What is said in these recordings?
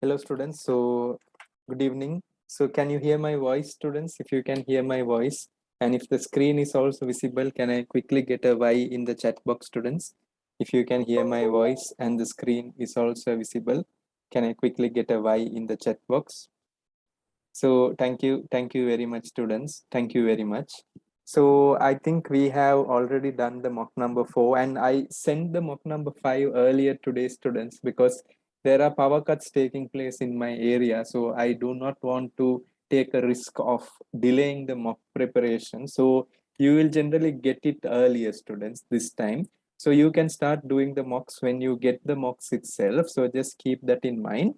Hello students, so good evening. So can you hear my voice students? If you can hear my voice and if the screen is also visible, can I quickly get a Y in the chat box students? If you can hear my voice and the screen is also visible, can I quickly get a Y in the chat box? So thank you very much students, thank you very much. So I think we have already done the mock number 4 and I sent the mock number 5 earlier today students because there are power cuts taking place in my area. So I do not want to take a risk of delaying the mock preparation. So you will generally get it earlier students this time. So you can start doing the mocks when you get the mocks itself. So just keep that in mind.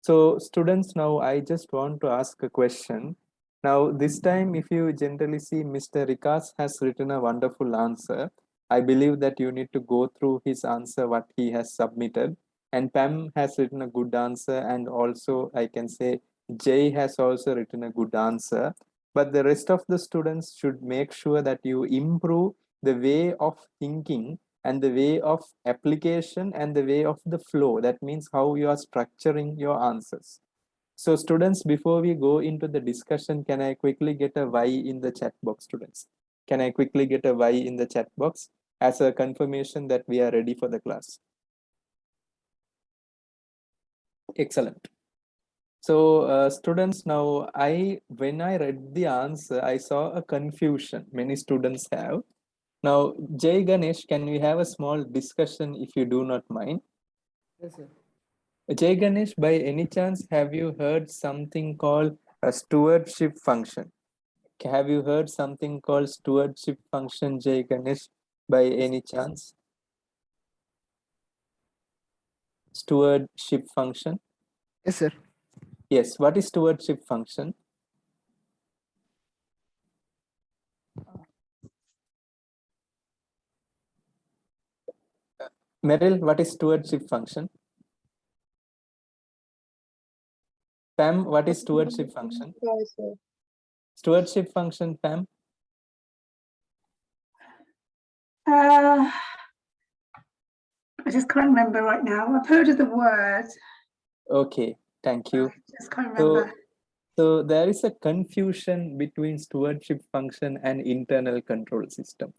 So students, now I just want to ask a question. Now this time, if you generally see Mr. Rikas has written a wonderful answer, I believe that you need to go through his answer, what he has submitted. And Pam has written a good answer. And also I can say Jay has also written a good answer. But the rest of the students should make sure that you improve the way of thinking and the way of application and the way of the flow. That means how you are structuring your answers. So students, before we go into the discussion, can I quickly get a Y in the chat box, students? Can I quickly get a Y in the chat box as a confirmation that we are ready for the class? Excellent. So students, now when I read the answer, I saw a confusion many students have. Now, Jay Ganesh, can we have a small discussion if you do not mind? Yes, sir. Jay Ganesh, by any chance, have you heard something called a stewardship function? Have you heard something called stewardship function, Jay Ganesh, by any chance? Stewardship function? Yes, sir. Yes, what is stewardship function? Meryl, what is stewardship function? Pam, what is stewardship function? Stewardship function, Pam? I just can't remember right now. I've heard of the word. Okay, thank you. Just can't remember. So there is a confusion between stewardship function and internal control system,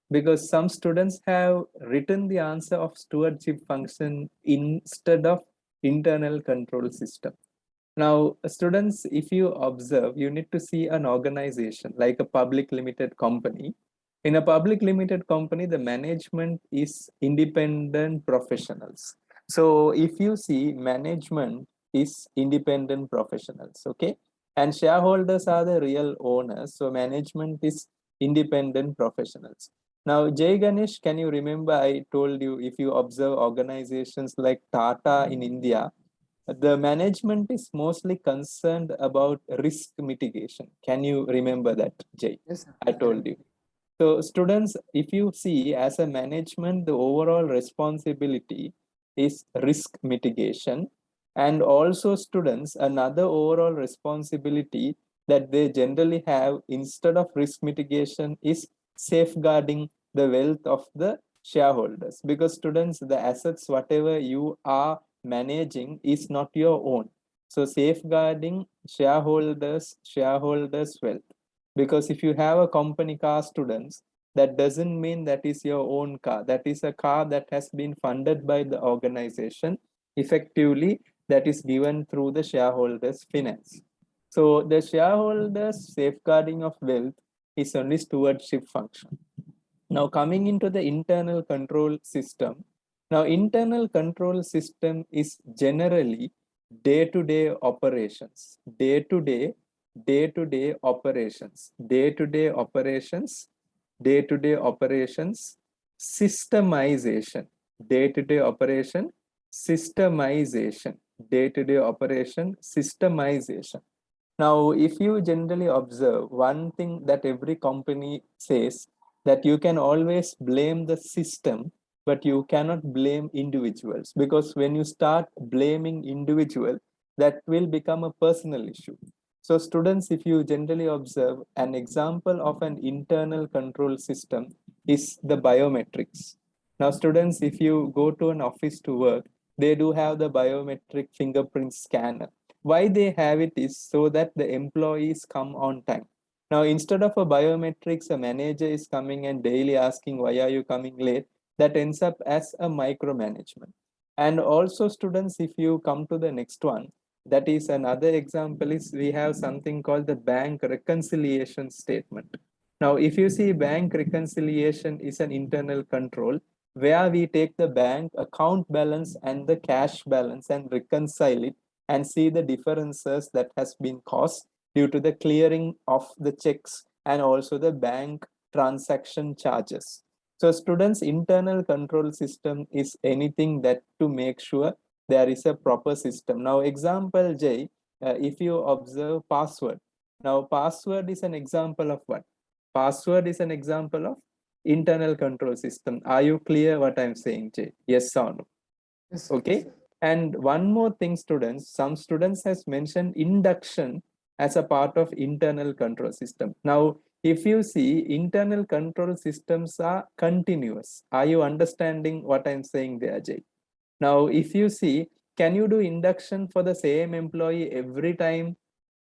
because some students have written the answer of stewardship function instead of internal control system. Now, students, if you observe, you need to see an organization like a public limited company. In a public limited company, the management is independent professionals. So if you see, management is independent professionals, okay? And shareholders are the real owners. So management is independent professionals. Now, Jay Ganesh, can you remember I told you if you observe organizations like Tata in India, the management is mostly concerned about risk mitigation. Can you remember that, Jay? Yes, sir. I told you. So students, if you see as a management, the overall responsibility is risk mitigation. And also students, another overall responsibility that they generally have instead of risk mitigation is safeguarding the wealth of the shareholders. Because students, the assets, whatever you are managing is not your own. So safeguarding shareholders wealth, because if you have a company car, students, that doesn't mean that is your own car. That is a car that has been funded by the organization, effectively that is given through the shareholders finance. So the shareholders safeguarding of wealth is only stewardship function. Now coming into the internal control system. Now internal control system is generally day-to-day operations, day-to-day operations, day-to-day operations, day-to-day operations, systemization, day-to-day operation, systemization, day-to-day operation, systemization. Now, if you generally observe, one thing that every company says, that you can always blame the system, but you cannot blame individuals, because when you start blaming individual, that will become a personal issue. So students, if you generally observe, an example of an internal control system is the biometrics. Now students, if you go to an office to work, they do have the biometric fingerprint scanner. Why they have it is so that the employees come on time. Now, instead of a biometrics, a manager is coming and daily asking, why are you coming late? That ends up as a micromanagement. And also students, if you come to the next one, that is another example is we have something called the bank reconciliation statement. Now, if you see bank reconciliation is an internal control where we take the bank account balance and the cash balance and reconcile it and see the differences that has been caused due to the clearing of the checks and also the bank transaction charges. So students' internal control system is anything that to make sure there is a proper system. Now, example J, if you observe password. Now, password is an example of what? Password is an example of internal control system. Are you clear what I'm saying, Jay? Yes or no? Yes, sir. Okay. And one more thing, students, some students has mentioned induction as a part of internal control system. Now, if you see internal control systems are continuous. Are you understanding what I'm saying there, Jay? Now, if you see, can you do induction for the same employee every time?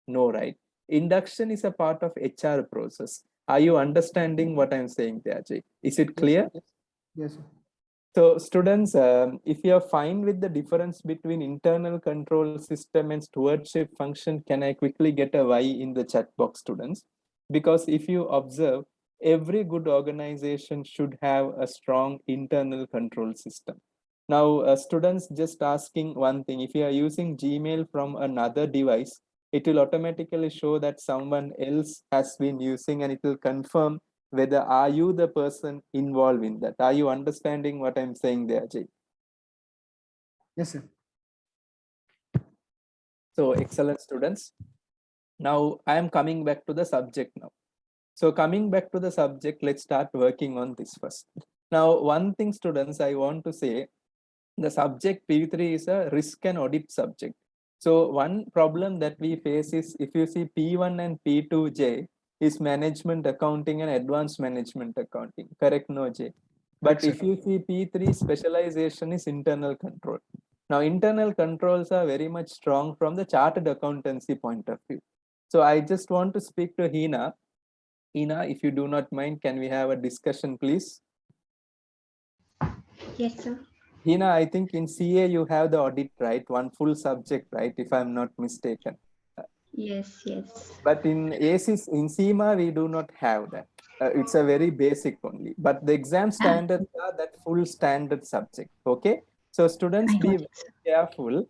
No, right? Induction is a part of HR process. Are you understanding what I'm saying there, Jay? Is it clear? Yes, sir. So students, if you are fine with the difference between internal control system and stewardship function, can I quickly get a Y in the chat box, students? Because if you observe, every good organization should have a strong internal control system. Now, students just asking one thing, if you are using Gmail from another device, it will automatically show that someone else has been using and it will confirm whether are you the person involved in that. Are you understanding what I'm saying there, Jay? Yes, sir. So excellent, students. Now I am coming back to the subject now. So coming back to the subject, let's start working on this first. Now, one thing, students, I want to say, the subject P3 is a risk and audit subject. So one problem that we face is if you see P1 and P2J is management accounting and advanced management accounting. Correct, no, J? But Correct, sir. if you see P3 specialization is internal control. Now, internal controls are very much strong from the chartered accountancy point of view. So I just want to speak to Hina. Hina, if you do not mind, can we have a discussion, please? Yes, sir. Hina, I think in CA you have the audit, right? One full subject, right? If I'm not mistaken. Yes, yes. But in ACIS, in CIMA, we do not have that. It's a very basic only. But the exam standards are that full standard subject. Okay. So students, I be got it, sir. careful.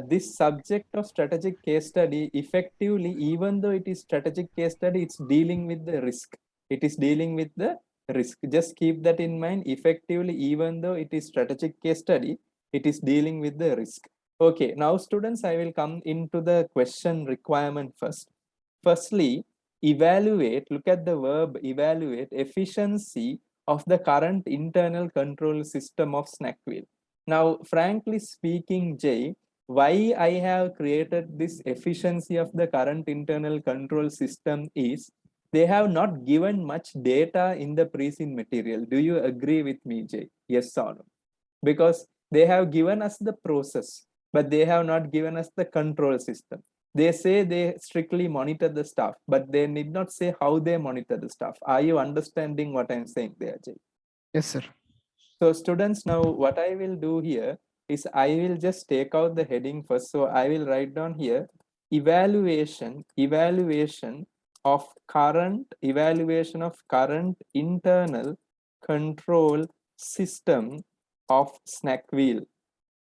This subject of strategic case study, effectively, even though it is strategic case study, it's dealing with the risk. It is dealing with the risk. Just keep that in mind. Effectively, even though it is strategic case study, it is dealing with the risk. Okay, now students, I will come into the question requirement first. Firstly, evaluate, look at the verb evaluate efficiency of the current internal control system of Snack wheel. Now, frankly speaking, Jay, why I have created this efficiency of the current internal control system is they have not given much data in the pre-seen material. Do you agree with me, Jay? Yes or no? Because they have given us the process, but they have not given us the control system. They say they strictly monitor the stuff, but they need not say how they monitor the stuff. Are you understanding what I'm saying there, Jay? Yes, sir. So students, now what I will do here is I will just take out the heading first. So I will write down here evaluation of current internal control system of Snack wheel.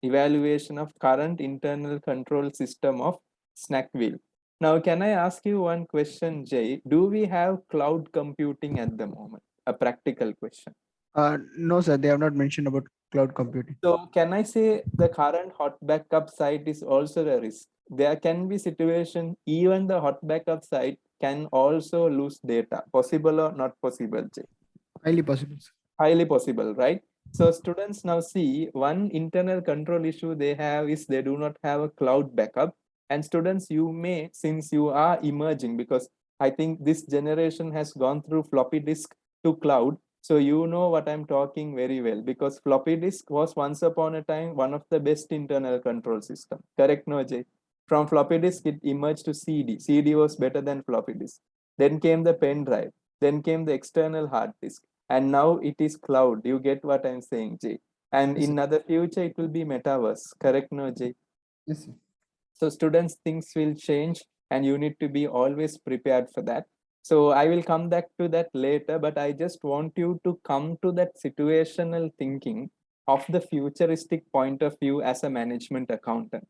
Evaluation of current internal control system of Snack wheel. Now, can I ask you one question, Jay? Do we have cloud computing at the moment? A practical question. No, sir. They have not mentioned about cloud computing. So can I say the current hot backup site is also a risk? There can be situation, even the hot backup site can also lose data. Possible or not possible, Jay? Highly possible, sir. Highly possible, right? So students now see one internal control issue they have is they do not have a cloud backup. And students, you may, since you are emerging, because I think this generation has gone through floppy disk to cloud, So you know what I'm talking very well, because floppy disk was once upon a time one of the best internal control system. Correct, no, Jay? From floppy disk, it emerged to CD. CD was better than floppy disk. Then came the pen drive. Then came the external hard disk. And now it is cloud. You get what I'm saying, Jay? And Yes, in sir. other future, it will be metaverse. Correct, no, Jay? Yes, sir. So students, things will change and you need to be always prepared for that. So I will come back to that later, but I just want you to come to that situational thinking of the futuristic point of view as a management accountant.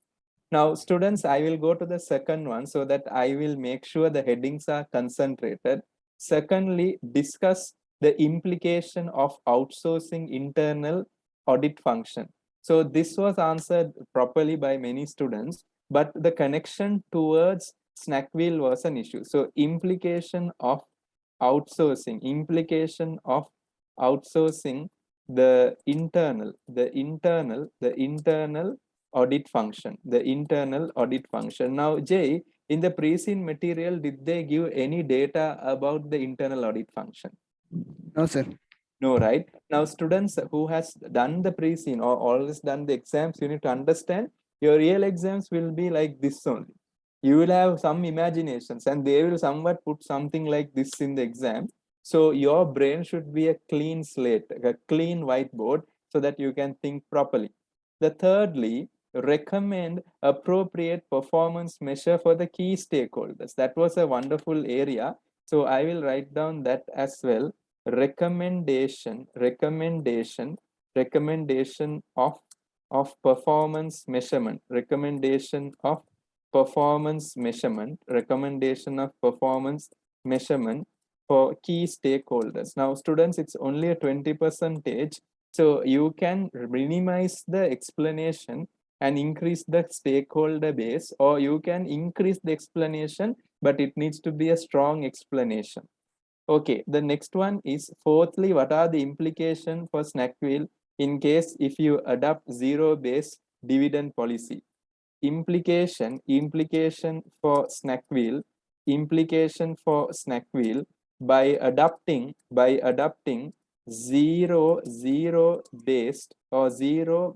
Now, students, I will go to the second one so that I will make sure the headings are concentrated. Secondly, discuss the implication of outsourcing internal audit function. So this was answered properly by many students, but the connection towards Snackville was an issue. So implication of outsourcing the internal audit function, the internal audit function. Now, Jay, in the pre-seen material, did they give any data about the internal audit function? No, sir. No, right? Now, students who has done the pre-seen or always done the exams, you need to understand your real exams will be like this only. You will have some imaginations and they will somewhat put something like this in the exam. So your brain should be a clean slate, a clean whiteboard, so that you can think properly. The thirdly, recommend appropriate performance measure for the key stakeholders. That was a wonderful area. So I will write down that as well. Recommendation of performance measurement, recommendation of performance measurement for key stakeholders. Now, students, it's only a 20%, so you can minimize the explanation and increase the stakeholder base, or you can increase the explanation, but it needs to be a strong explanation. Okay, the next one is fourthly, what are the implications for Snackville in case if you adopt zero-based dividend policy? Implication for Snackville, by adopting zero based or zero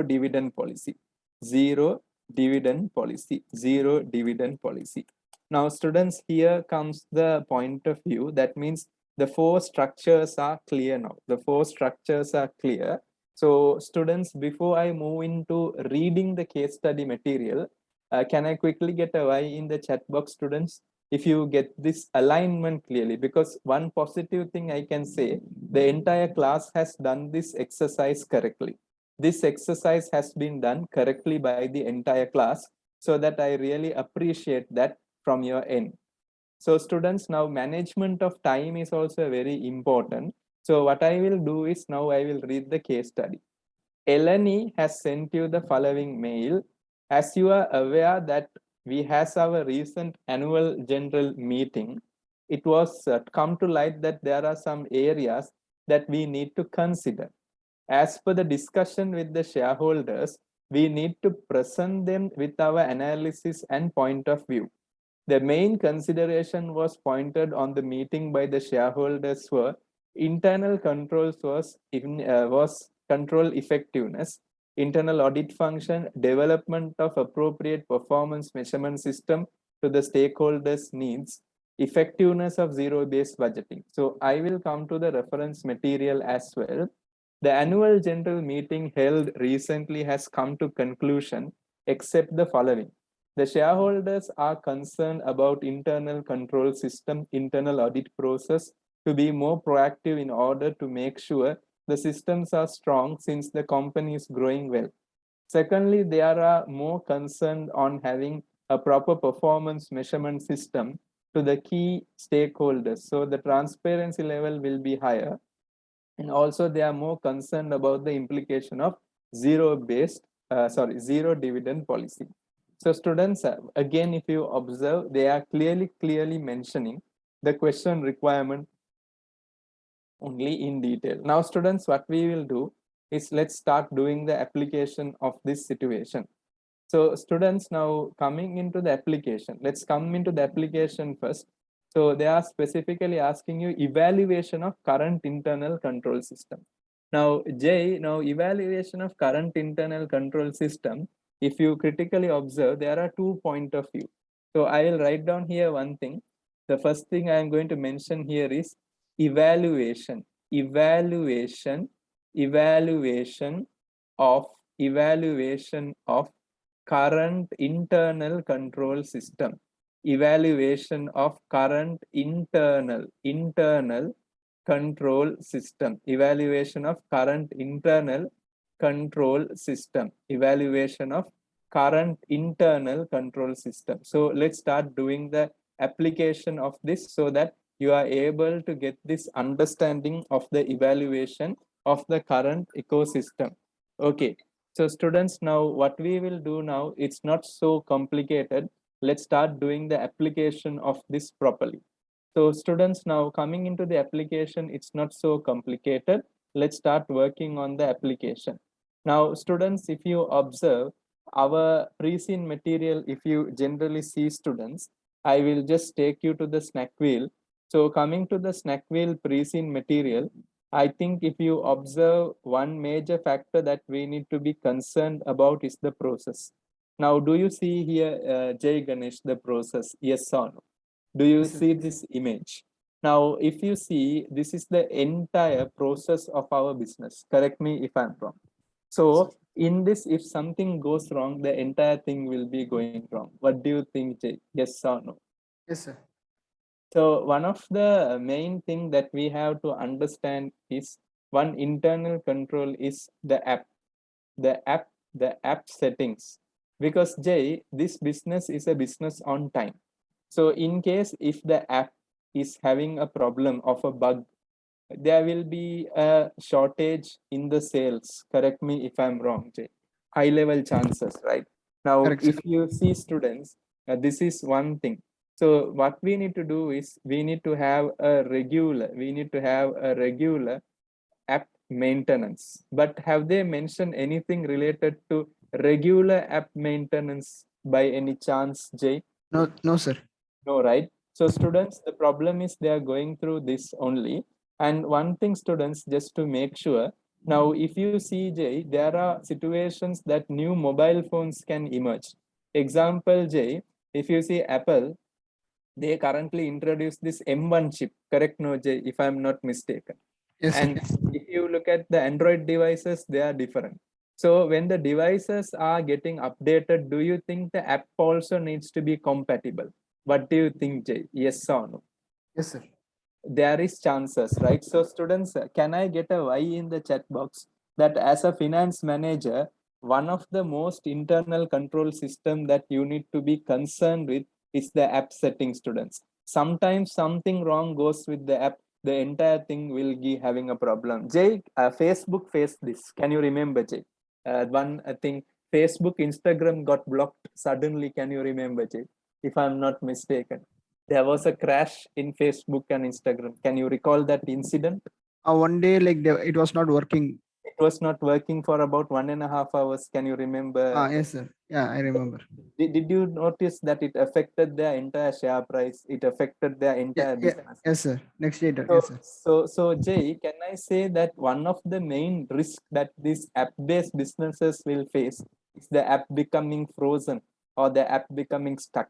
dividend policy. Now, students, here comes the point of view. That means the four structures are clear now. So, students, before I move into reading the case study material, can I quickly get a Y in the chat box, students? If you get this alignment clearly, because one positive thing I can say, the entire class has done this exercise correctly. This exercise has been done correctly by the entire class, so that I really appreciate that from your end. So students, now management of time is also very important. So what I will do is now I will read the case study. Eleni has sent you the following mail. As you are aware that we has our recent annual general meeting, it was come to light that there are some areas that we need to consider. As per the discussion with the shareholders, we need to present them with our analysis and point of view. The main consideration was pointed on the meeting by the shareholders were internal controls was control effectiveness, internal audit function, development of appropriate performance measurement system to the stakeholders' needs, effectiveness of zero-based budgeting. So I will come to the reference material as well. The annual general meeting held recently has come to conclusion except the following. The shareholders are concerned about internal control system, internal audit process to be more proactive in order to make sure the systems are strong since the company is growing well. Secondly, they are more concerned on having a proper performance measurement system to the key stakeholders. So the transparency level will be higher. And also they are more concerned about the implication of zero dividend policy. So students, again, if you observe, they are clearly mentioning the question requirement only in detail. Now, students, what we will do is let's start doing the application of this situation. So students, now coming into the application, let's come into the application first. So they are specifically asking you evaluation of current internal control system. Now, Jay, now evaluation of current internal control system, if you critically observe, there are 2 points of view. So I will write down here one thing. The first thing I am going to mention here is evaluation, evaluation, evaluation evaluation of current internal control system, evaluation of current internal control system, evaluation of current internal control system, evaluation of current internal control system. So let's start doing the application of this so that you are able to get this understanding of the evaluation of the current ecosystem. Okay, so students, now what we will do now, it's not so complicated. Let's start doing the application of this properly. So students, now coming into the application, it's not so complicated. Let's start working on the application. Now students, if you observe our pre-seen material, if you generally see students, I will just take you to the Snak wheel. So coming to the Snak wheel pre-seen material, I think if you observe, one major factor that we need to be concerned about is the process. Now, do you see here, Jay Ganesh, the process? Yes or no? Do you Yes, sir. see this image? Now, if you see, this is the entire process of our business. Correct me if I'm wrong. So in this, if something goes wrong, the entire thing will be going wrong. What do you think, Jay? Yes or no? Yes, sir. So one of the main thing that we have to understand is one internal control is the app, the app settings. Because Jay, this business is a business on time. So in case if the app is having a problem of a bug, there will be a shortage in the sales. Correct me if I'm wrong, Jay. High level chances, right? Now, Correct, sir. if you see students, this is one thing. So what we need to do is we need to have a regular app maintenance. But have they mentioned anything related to regular app maintenance by any chance, Jay? No, no, sir. No, right? So students, the problem is they are going through this only. And one thing, students, just to make sure, now if you see, Jay, there are situations that new mobile phones can emerge. Example, Jay, if you see Apple, they currently introduced this M1 chip, correct, no, Jay, if I'm not mistaken. Yes, sir. And if you look at the Android devices, they are different. So when the devices are getting updated, do you think the app also needs to be compatible? What do you think, Jay? Yes or no? Yes, sir. There is chances, right? So students, can I get a Y in the chat box that as a finance manager, one of the most internal control system that you need to be concerned with is the app setting, students. Sometimes something wrong goes with the app, the entire thing will be having a problem. Jay, Facebook faced this. Can you remember, Jay? One thing, Facebook, Instagram got blocked suddenly. Can you remember, Jay? If I'm not mistaken, there was a crash in Facebook and Instagram. Can you recall that incident? One day, like it was not working. It was not working for about 1.5 hours. Can you remember? Yes, sir. Yeah, I remember. Did you notice that it affected their entire share price? It affected their entire business. Yes, sir. Next day, So, yes, sir. so Jay, can I say that one of the main risks that these app-based businesses will face is the app becoming frozen or the app becoming stuck?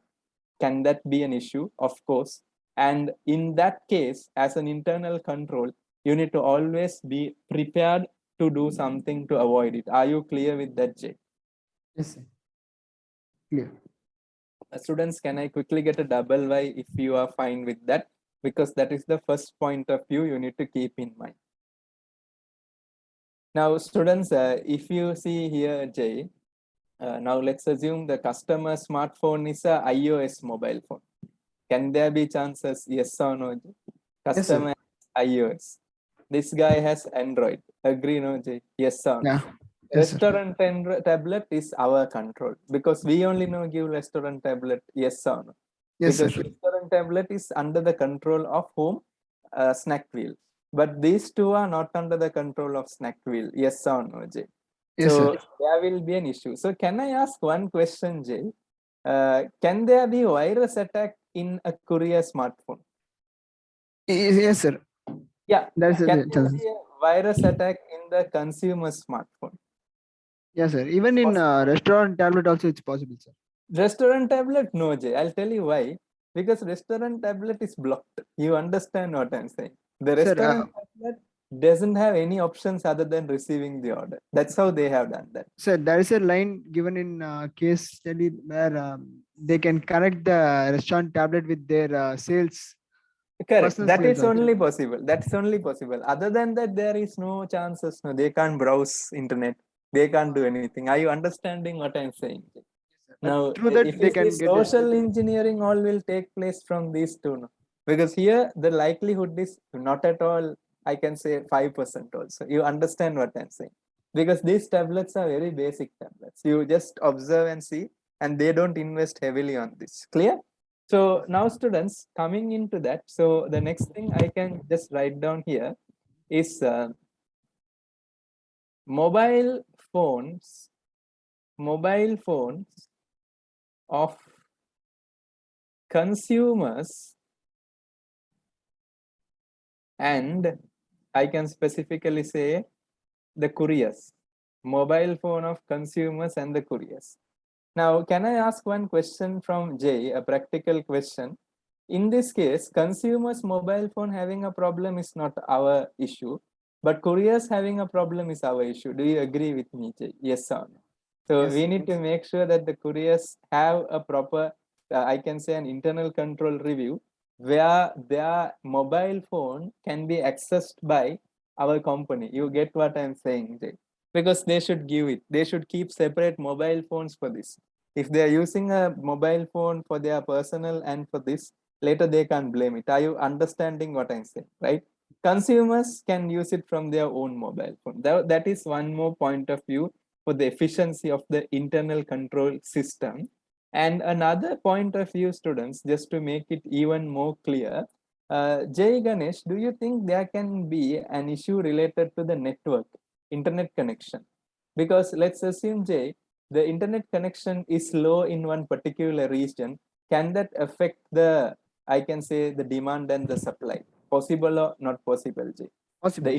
Can that be an issue? Of course. And in that case, as an internal control, you need to always be prepared to do something to avoid it. Are you clear with that, Jay? Yes, sir. Clear. Students, can I quickly get a double Y if you are fine with that? Because that is the first point of view you need to keep in mind. Now, students, if you see here, Jay, now let's assume the customer smartphone is a iOS mobile phone. Can there be chances? Yes or no, Jay? Customer has iOS. This guy has Android. Agree, no, Jay? Yes or no? Yeah. Yes, sir. Restaurant tablet is our control because we only know give restaurant tablet. Yes or no? Yes, Because sir. restaurant tablet is under the control of whom? Snack wheel. But these two are not under the control of Snack wheel. Yes or no, Jay? Yes, So sir. there will be an issue. So can I ask one question, Jay? Can there be virus attack in a courier smartphone? Yes, sir. Yeah. That's Can the there chances. be a virus attack in the consumer smartphone? Yes, sir. Even in restaurant tablet also it's possible, sir. Restaurant tablet? No, Jay. I'll tell you why. Because restaurant tablet is blocked. You understand what I'm saying? The Sir, restaurant tablet doesn't have any options other than receiving the order. That's how they have done that. sir, there is a line given in case study where they can connect the restaurant tablet with their sales. Correct. Personal That sales is also. only possible. That's only possible. Other than that, there is no chances. No, they can't browse internet. They can't do anything. Are you understanding what I'm saying? Now, Through that if they you see can get it. social engineering, all will take place from these two. No? Because here the likelihood is not at all, I can say 5% also. You understand what I'm saying? Because these tablets are very basic tablets. You just observe and see, and they don't invest heavily on this. Clear? So now students coming into that. So the next thing I can just write down here is mobile phones of consumers, and I can specifically say the couriers, mobile phone of consumers and the couriers. Now, can I ask one question from Jay, a practical question? In this case, consumers' mobile phone having a problem is not our issue, but couriers having a problem is our issue. Do you agree with me, Jay? Yes or no? So Yes, we need to make sure that the couriers have a proper, I can say, an internal control review where their mobile phone can be accessed by our company. You get what I'm saying, Jay? Because they should give it. They should keep separate mobile phones for this. If they are using a mobile phone for their personal and for this, later they can't blame it. Are you understanding what I'm saying, right? Consumers can use it from their own mobile phone. That is one more point of view for the efficiency of the internal control system. And another point of view, students, just to make it even more clear, Jay Ganesh, do you think there can be an issue related to the network, internet connection? Because let's assume, Jay, the internet connection is low in one particular region. Can that affect the, I can say, the demand and the supply? Possible or not possible, Jay? possible.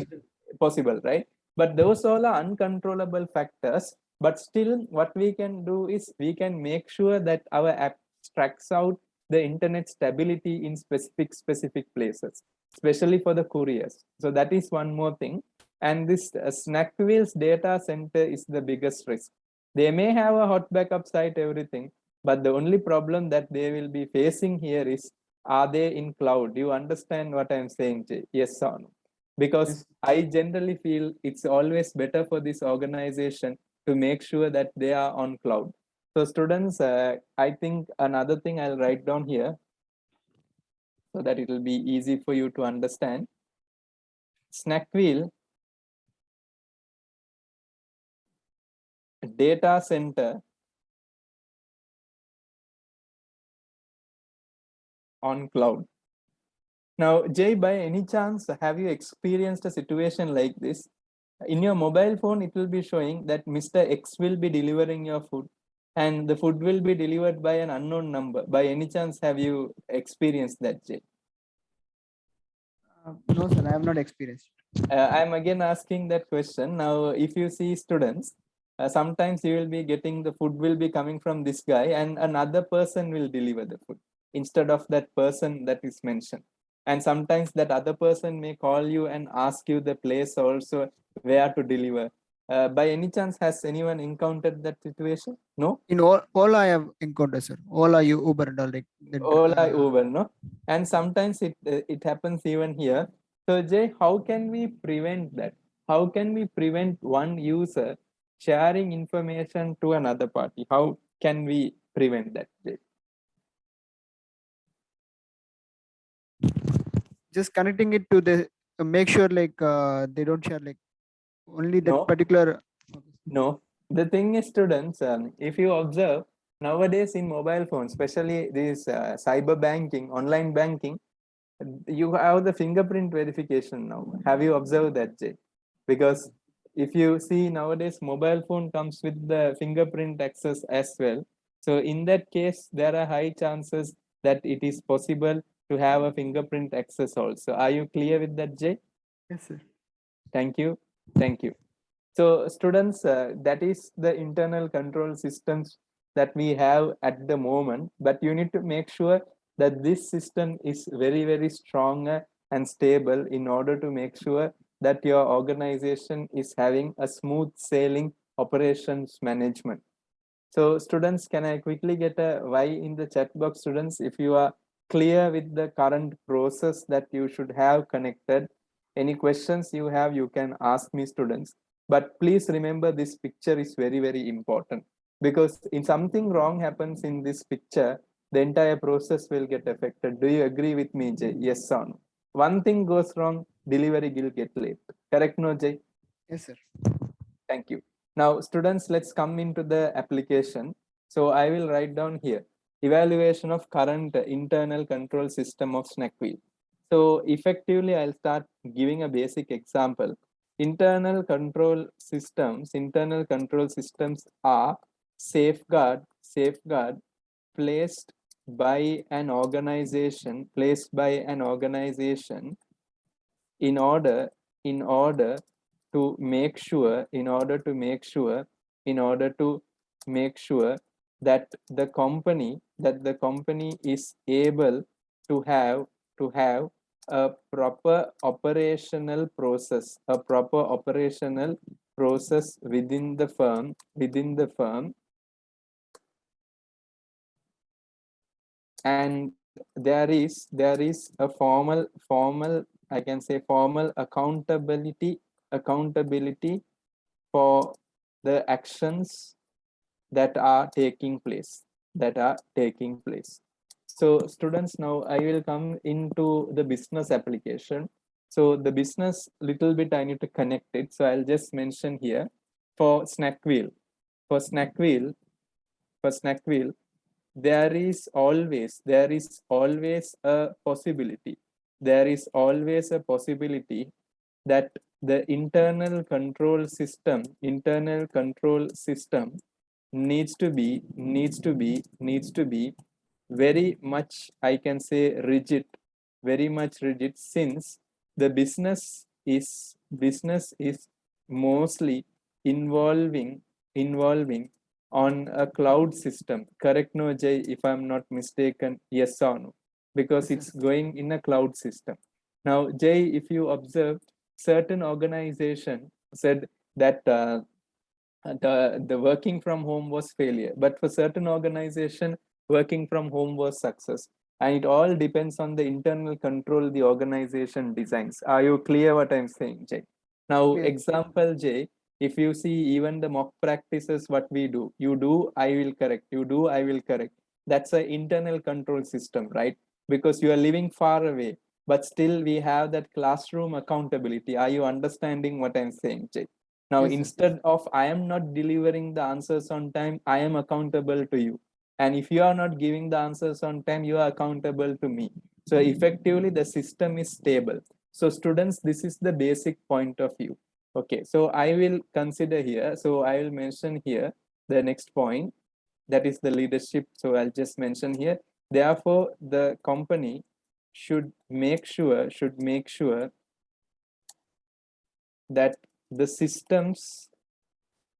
Possible, right? But those all are uncontrollable factors. But still, what we can do is we can make sure that our app tracks out the internet stability in specific places, especially for the couriers. So that is one more thing. And this Snackville's data center is the biggest risk. They may have a hot backup site, everything, but the only problem that they will be facing here is, are they in cloud? You understand what I'm saying, Jay? Yes or no? Because I generally feel it's always better for this organization to make sure that they are on cloud. So students, I think another thing I'll write down here so that it will be easy for you to understand. Snackville data center on cloud. Now, Jay, by any chance, have you experienced a situation like this? In your mobile phone, it will be showing that Mr. X will be delivering your food and the food will be delivered by an unknown number. By any chance, have you experienced that, Jay? No, sir, I have not experienced. I'm again asking that question. Now, if you see students, sometimes you will be getting the food will be coming from this guy and another person will deliver the food instead of that person that is mentioned. And sometimes that other person may call you and ask you the place also where to deliver. By any chance, has anyone encountered that situation? No? In all I have encountered, sir. Ola, Uber and all like that. Ola, Uber, no? And sometimes it happens even here. So Jay, how can we prevent that? How can we prevent one user sharing information to another party? How can we prevent that, Jay? Just connecting it to the make sure like they don't share like only that No. particular. No, the thing is, students, if you observe nowadays in mobile phones, especially this cyber banking, online banking, you have the fingerprint verification now. Have you observed that, Jay? Because if you see nowadays, mobile phone comes with the fingerprint access as well. So in that case, there are high chances that it is possible to have a fingerprint access also. Are you clear with that, Jay? Yes, sir. Thank you. Thank you. So students, that is the internal control systems that we have at the moment, but you need to make sure that this system is very, very strong and stable in order to make sure that your organization is having a smooth sailing operations management. So students, can I quickly get a Y in the chat box, students, if you are clear with the current process that you should have connected. Any questions you have, you can ask me, students. But please remember, this picture is very, very important, because if something wrong happens in this picture, the entire process will get affected. Do you agree with me, Jay? Yes or no? One thing goes wrong, delivery will get late. Correct, no, Jay? Yes, sir. Thank you. Now, students, let's come into the application. So I will write down here, evaluation of current internal control system of Snak wheel. So effectively, I'll start giving a basic example. Internal control systems are safeguard placed by an organization, in order to make sure that the company is able to have a proper operational process within the firm, and there is a formal, I can say, formal accountability for the actions that are taking place. So students, now I will come into the business application. So the business, little bit I need to connect it, so I'll just mention here. For snack wheel, there is always a possibility that the internal control system needs to be very much, I can say, very much rigid, since the business is mostly involving on a cloud system. Correct, no, Jay, if I'm not mistaken? Yes or no? Because Yes, it's sir. going in a cloud system. Now, Jay, if you observe, certain organization said that the working from home was failure, but for certain organization, working from home was success. And it all depends on the internal control the organization designs. Are you clear what I'm saying, Jay? Now, Yes. example, Jay, if you see even the mock practices, what we do, you do, I will correct, you do, I will correct. That's an internal control system, right? Because you are living far away, but still we have that classroom accountability. Are you understanding what I'm saying, Jay? Now, Yes, sir. instead of I am not delivering the answers on time, I am accountable to you. And if you are not giving the answers on time, you are accountable to me. So effectively, the system is stable. So students, this is the basic point of view. Okay, so I will consider here. So I will mention here the next point, that is the leadership. So I'll just mention here. Therefore, the company should make sure that the systems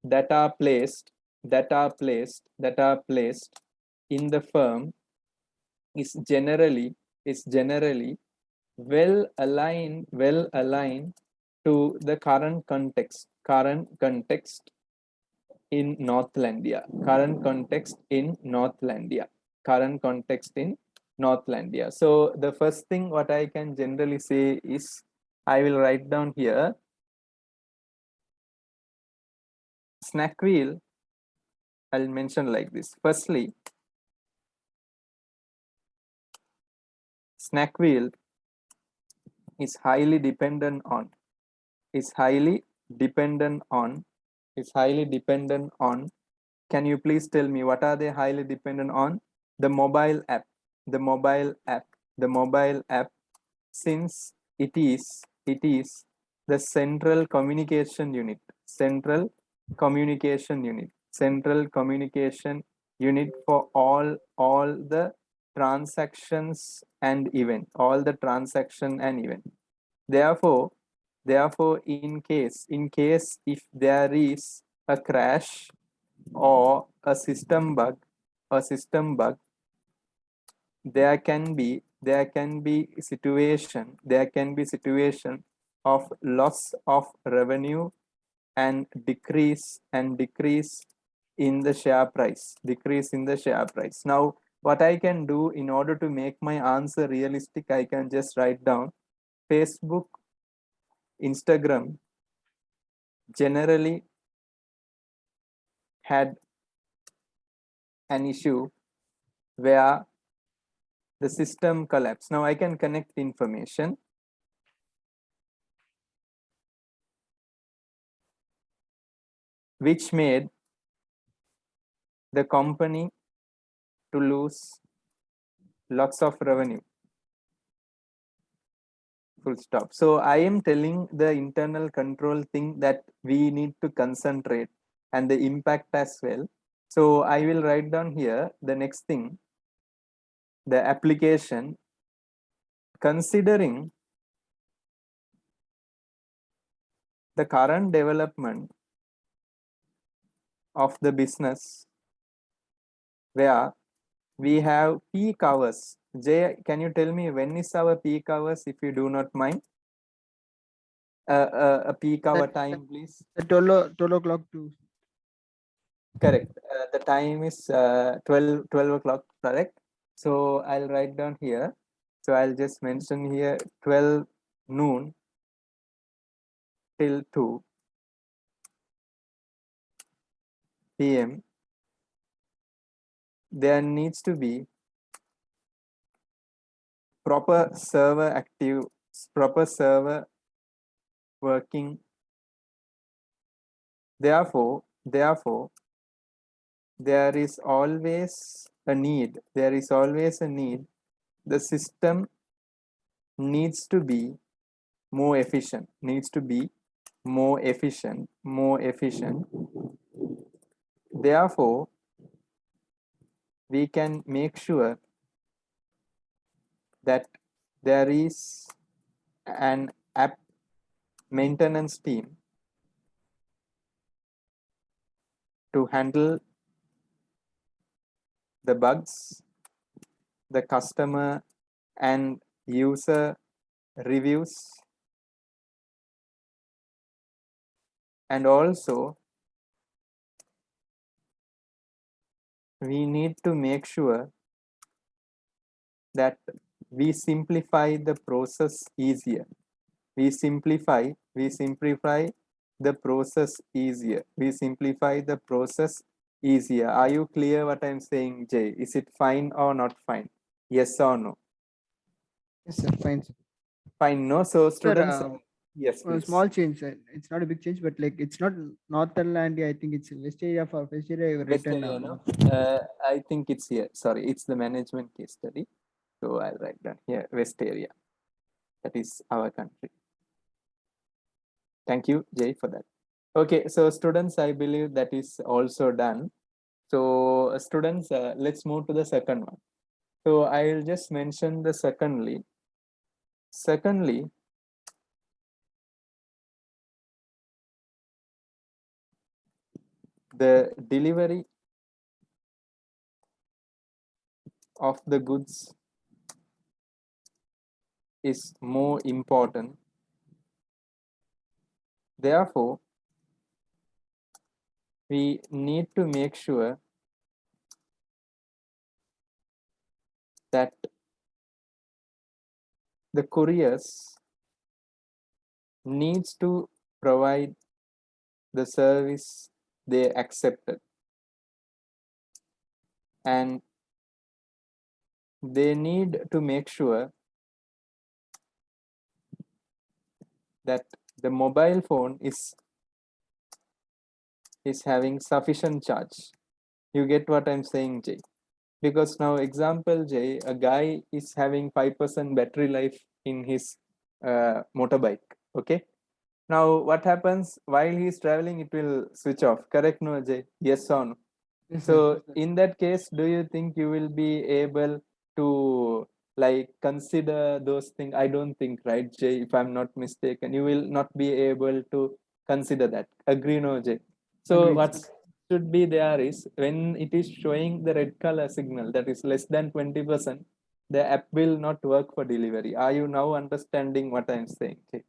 that are placed in the firm is generally well aligned to the current context in Northlandia. So the first thing what I can generally say is, I will write down here, snack wheel. I'll mention like this. Firstly, snack wheel is highly dependent on can you please tell me what are they highly dependent on? The mobile app, since it is the central communication unit for all the transactions and event, all the transaction and event. Therefore, in case if there is a crash or a system bug, there can be situation of loss of revenue and decrease in the share price, Now what I can do in order to make my answer realistic, I can just write down Facebook, Instagram generally had an issue where the system collapsed. Now I can connect information. Which made the company to lose lots of revenue. Full stop. So I am telling the internal control thing that we need to concentrate and the impact as well. So I will write down here the next thing, the application, considering the current development of the business where we have peak hours. Jay, can you tell me when is our peak hours, if you do not mind? A peak hour time, please. 12 o'clock to. Correct. The time is 12 o'clock, correct? So I'll write down here. So I'll just mention here 12 noon till 2 p.m. There needs to be proper server working. Therefore, there is always a need. The system needs to be more efficient. Therefore, we can make sure that there is an app maintenance team to handle the bugs, the customer and user reviews, and also we need to make sure that we simplify the process easier. We simplify the process easier. Are you clear what I'm saying, Jay? Is it fine or not fine? Yes or no? Yes, sir. Fine, sir. Fine, no? So Sir, students, yes, a please. small change, sir. It's not a big change, but like it's not northern land. I think it's west area. For west area, West written area, down. no? I think it's here. Sorry, it's the management case study. So I'll write down here, West area. That is our country. Thank you, Jay, for that. Okay, so students, I believe that is also done. So students, let's move to the second one. So I will just mention the secondly, the delivery of the goods is more important. Therefore, we need to make sure that the couriers needs to provide the service they accepted, and they need to make sure that the mobile phone is having sufficient charge. You get what I'm saying, Jay? Because now example, Jay, a guy is having 5% battery life in his motorbike. Okay, now what happens while he's traveling? It will switch off, correct? No, Jay? Yes or no? Yes, So sir. in that case, do you think you will be able to like consider those things? I don't think, right, Jay? If I'm not mistaken, you will not be able to consider that. Agree, no, Jay? So Agreed. what should be there is when it is showing the red color signal that is less than 20%, the app will not work for delivery. Are you now understanding what I'm saying? Jay?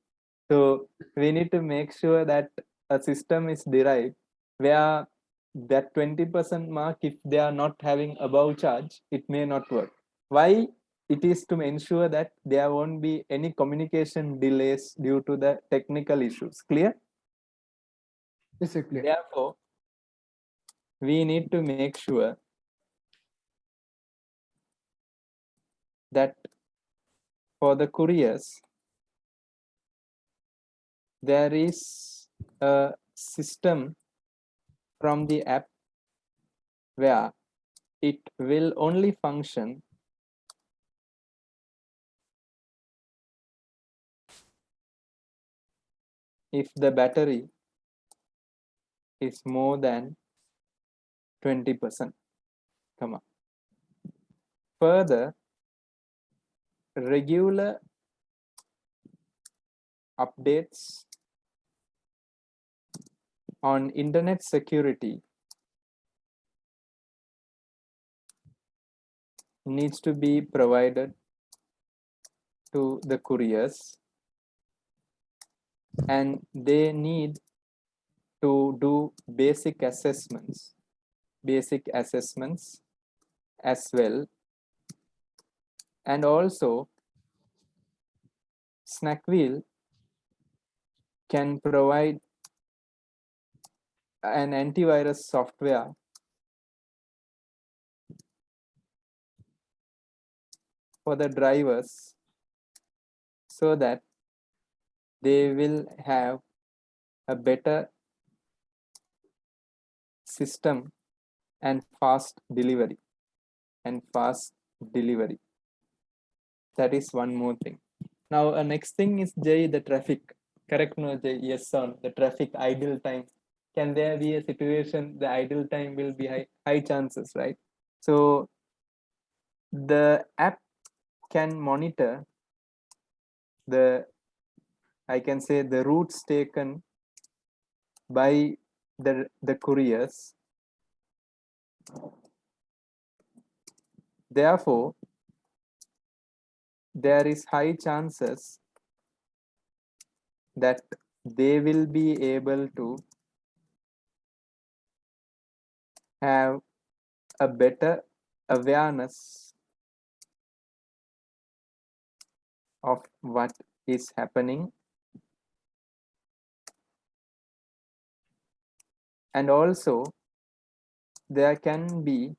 So we need to make sure that a system is derived where that 20% mark, if they are not having above charge, it may not work. Why? It is to ensure that there won't be any communication delays due to the technical issues. Clear? Yes, sir, clear. Therefore, we need to make sure that for the couriers, there is a system from the app where it will only function if the battery is more than 20%. Come on. Further, regular updates on internet security needs to be provided to the couriers, and they need to do basic assessments as well. And also Snack can provide an antivirus software for the drivers so that they will have a better system and fast delivery. That is one more thing. Now, next thing is Jay, the traffic. Correct, no, Jay? Yes, on the traffic idle time. Can there be a situation the idle time will be high chances, right? So the app can monitor the, I can say, the routes taken by the couriers. Therefore, there is high chances that they will be able to have a better awareness of what is happening, and also there can be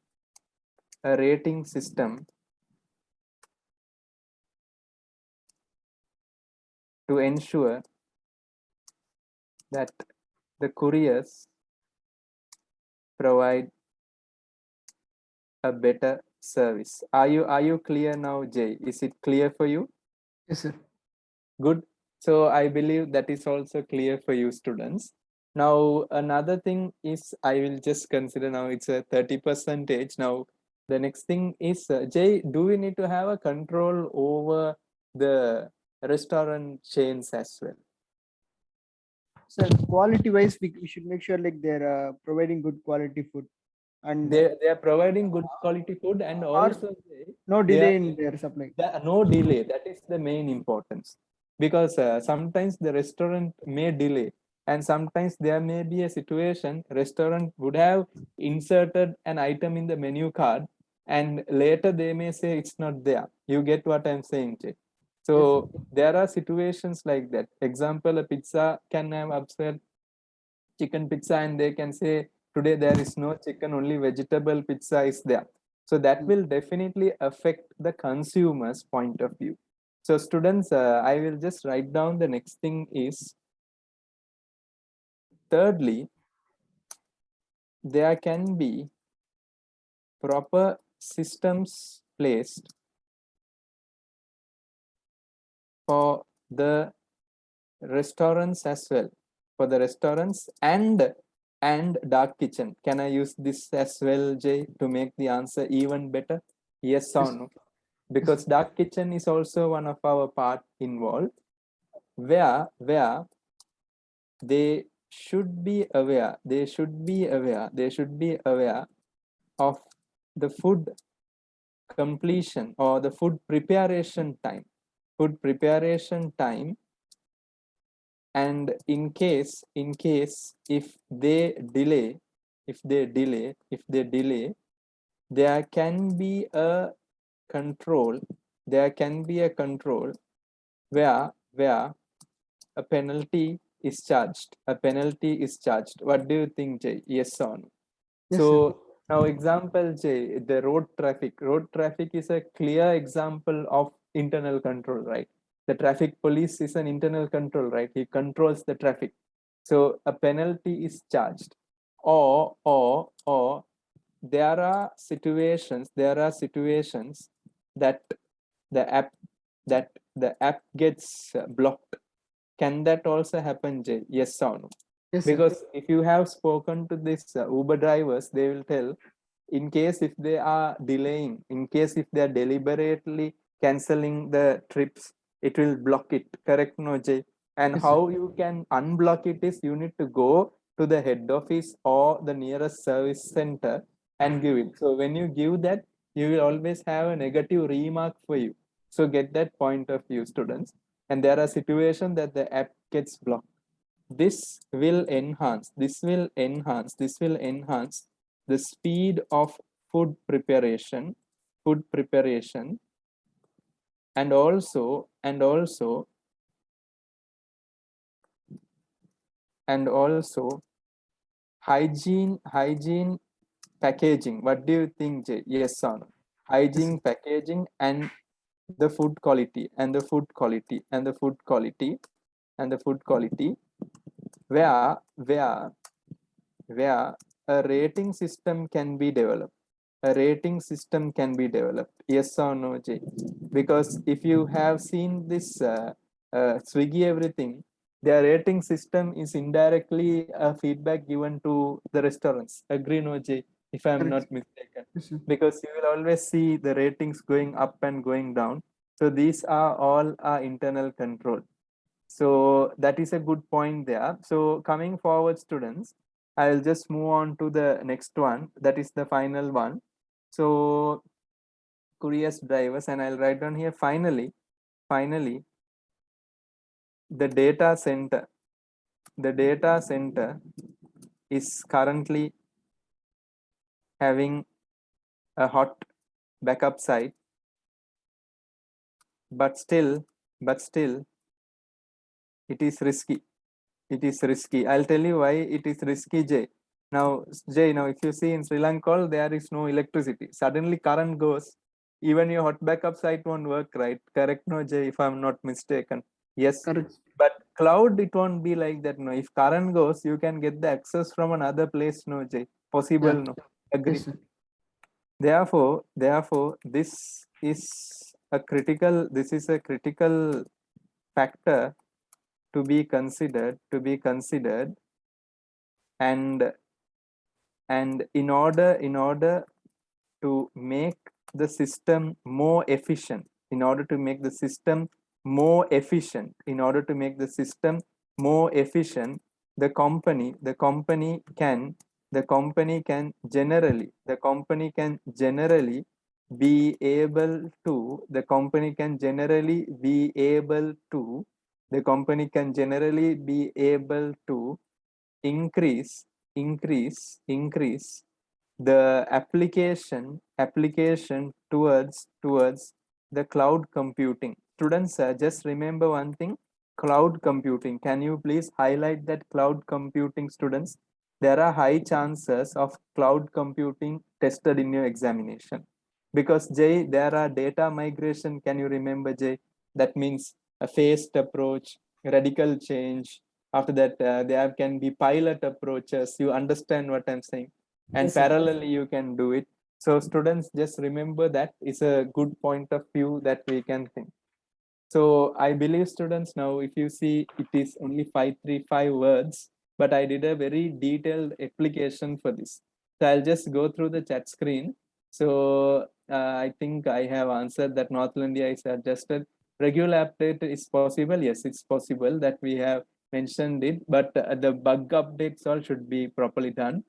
a rating system to ensure that the couriers provide a better service. Are you clear now, Jay? Is it clear for you? Yes, sir. Good. So I believe that is also clear for you, students. Now, another thing is I will just consider now it's a 30%. Now, the next thing is, Jay, do we need to have a control over the restaurant chains as well? So quality wise, we should make sure like they're providing good quality food and They are providing good quality food, and also no they delay are in their supply. no delay. That is the main importance, because sometimes the restaurant may delay, and sometimes there may be a situation restaurant would have inserted an item in the menu card, and later they may say it's not there. You get what I'm saying, Jay? So there are situations like that. Example, a pizza can have upsell chicken pizza, and they can say today there is no chicken, only vegetable pizza is there. So that will definitely affect the consumer's point of view. So students, I will just write down the next thing is, thirdly, there can be proper systems placed for the restaurants as well, for the restaurants and dark kitchen. Can I use this as well, Jay, to make the answer even better? Yes or no? because dark kitchen is also one of our part involved, where they should be aware, they should be aware of the food completion or the food preparation time, and in case if they delay, there can be a control, where a penalty is charged. What do you think, Jay? Yes or no? Yes, So sir. now example, Jay, the road traffic is a clear example of internal control, right? The traffic police is an internal control, right? He controls the traffic. So a penalty is charged, or there are situations that the app gets blocked. Can that also happen, Jay? Yes or no? Yes, sir. Because if you have spoken to this Uber drivers, they will tell, in case if they are delaying, in case if they are deliberately canceling the trips, it will block it. Correct, no, Jay? And Yes, sir. how you can unblock it is you need to go to the head office or the nearest service center and give it. So when you give that, you will always have a negative remark for you. So get that point of view, students. And there are situations that the app gets blocked. This will enhance the speed of food preparation, and also hygiene packaging. What do you think, Jay? Yes or no? Hygiene packaging and the food quality where a rating system can be developed. Yes or no, Jay? Because if you have seen this Swiggy everything, their rating system is indirectly a feedback given to the restaurants. Agree, no, Jay? If I'm Correct. not mistaken. Yes, sir. Because you will always see the ratings going up and going down. So these are all our internal control. So that is a good point there. So coming forward, students, I'll just move on to the next one. That is the final one. So couriers drivers, and I'll write down here finally, the data center. The data center is currently having a hot backup site, but still it is risky. I'll tell you why it is risky, Jay. Now, if you see in Sri Lanka, there is no electricity. Suddenly current goes, even your hot backup site won't work, right? Correct, no, Jay, if I'm not mistaken. Yes. Correct. But cloud, it won't be like that. No, if current goes, you can get the access from another place, no, Jay. Possible, Yeah. no. Agree. Yes, sir. Therefore, this is a critical factor to be considered, and in order to make the system more efficient, the company can generally be able to the company can generally be able to increase the application towards the cloud computing. Students, just remember one thing: cloud computing. Can you please highlight that cloud computing, students? There are high chances of cloud computing tested in your examination, because, Jay, there are data migration. Can you remember, Jay? That means a phased approach, radical change. After that, there can be pilot approaches. You understand what I'm saying? And Yes, sir. parallelly, you can do it. So students, just remember that is a good point of view that we can think. So I believe, students, now if you see, it is only 535 words, but I did a very detailed application for this. So I'll just go through the chat screen. So I think I have answered that North India is adjusted. Regular update is possible. Yes, it's possible that we have mentioned it, but the bug updates all should be properly done.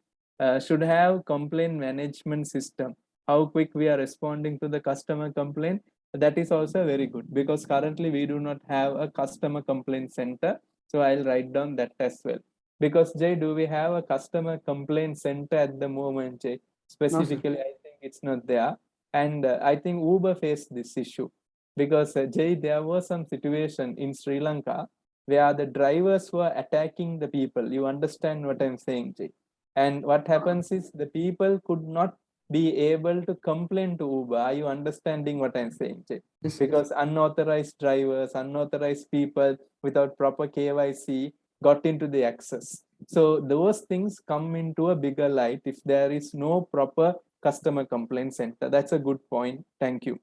Should have complaint management system. How quick we are responding to the customer complaint. That is also very good because currently we do not have a customer complaint center. So I'll write down that as well. Because Jay, do we have a customer complaint center at the moment, Jay? Specifically, I think it's not there. And I think Uber faced this issue because Jay, there was some situation in Sri Lanka where the drivers were attacking the people. You understand what I'm saying, Jay? And what happens is the people could not be able to complain to Uber. Are you understanding what I'm saying, Jay? Yes, Because unauthorized drivers, unauthorized people without proper KYC got into the access. So those things come into a bigger light if there is no proper customer complaint center. That's a good point. Thank you.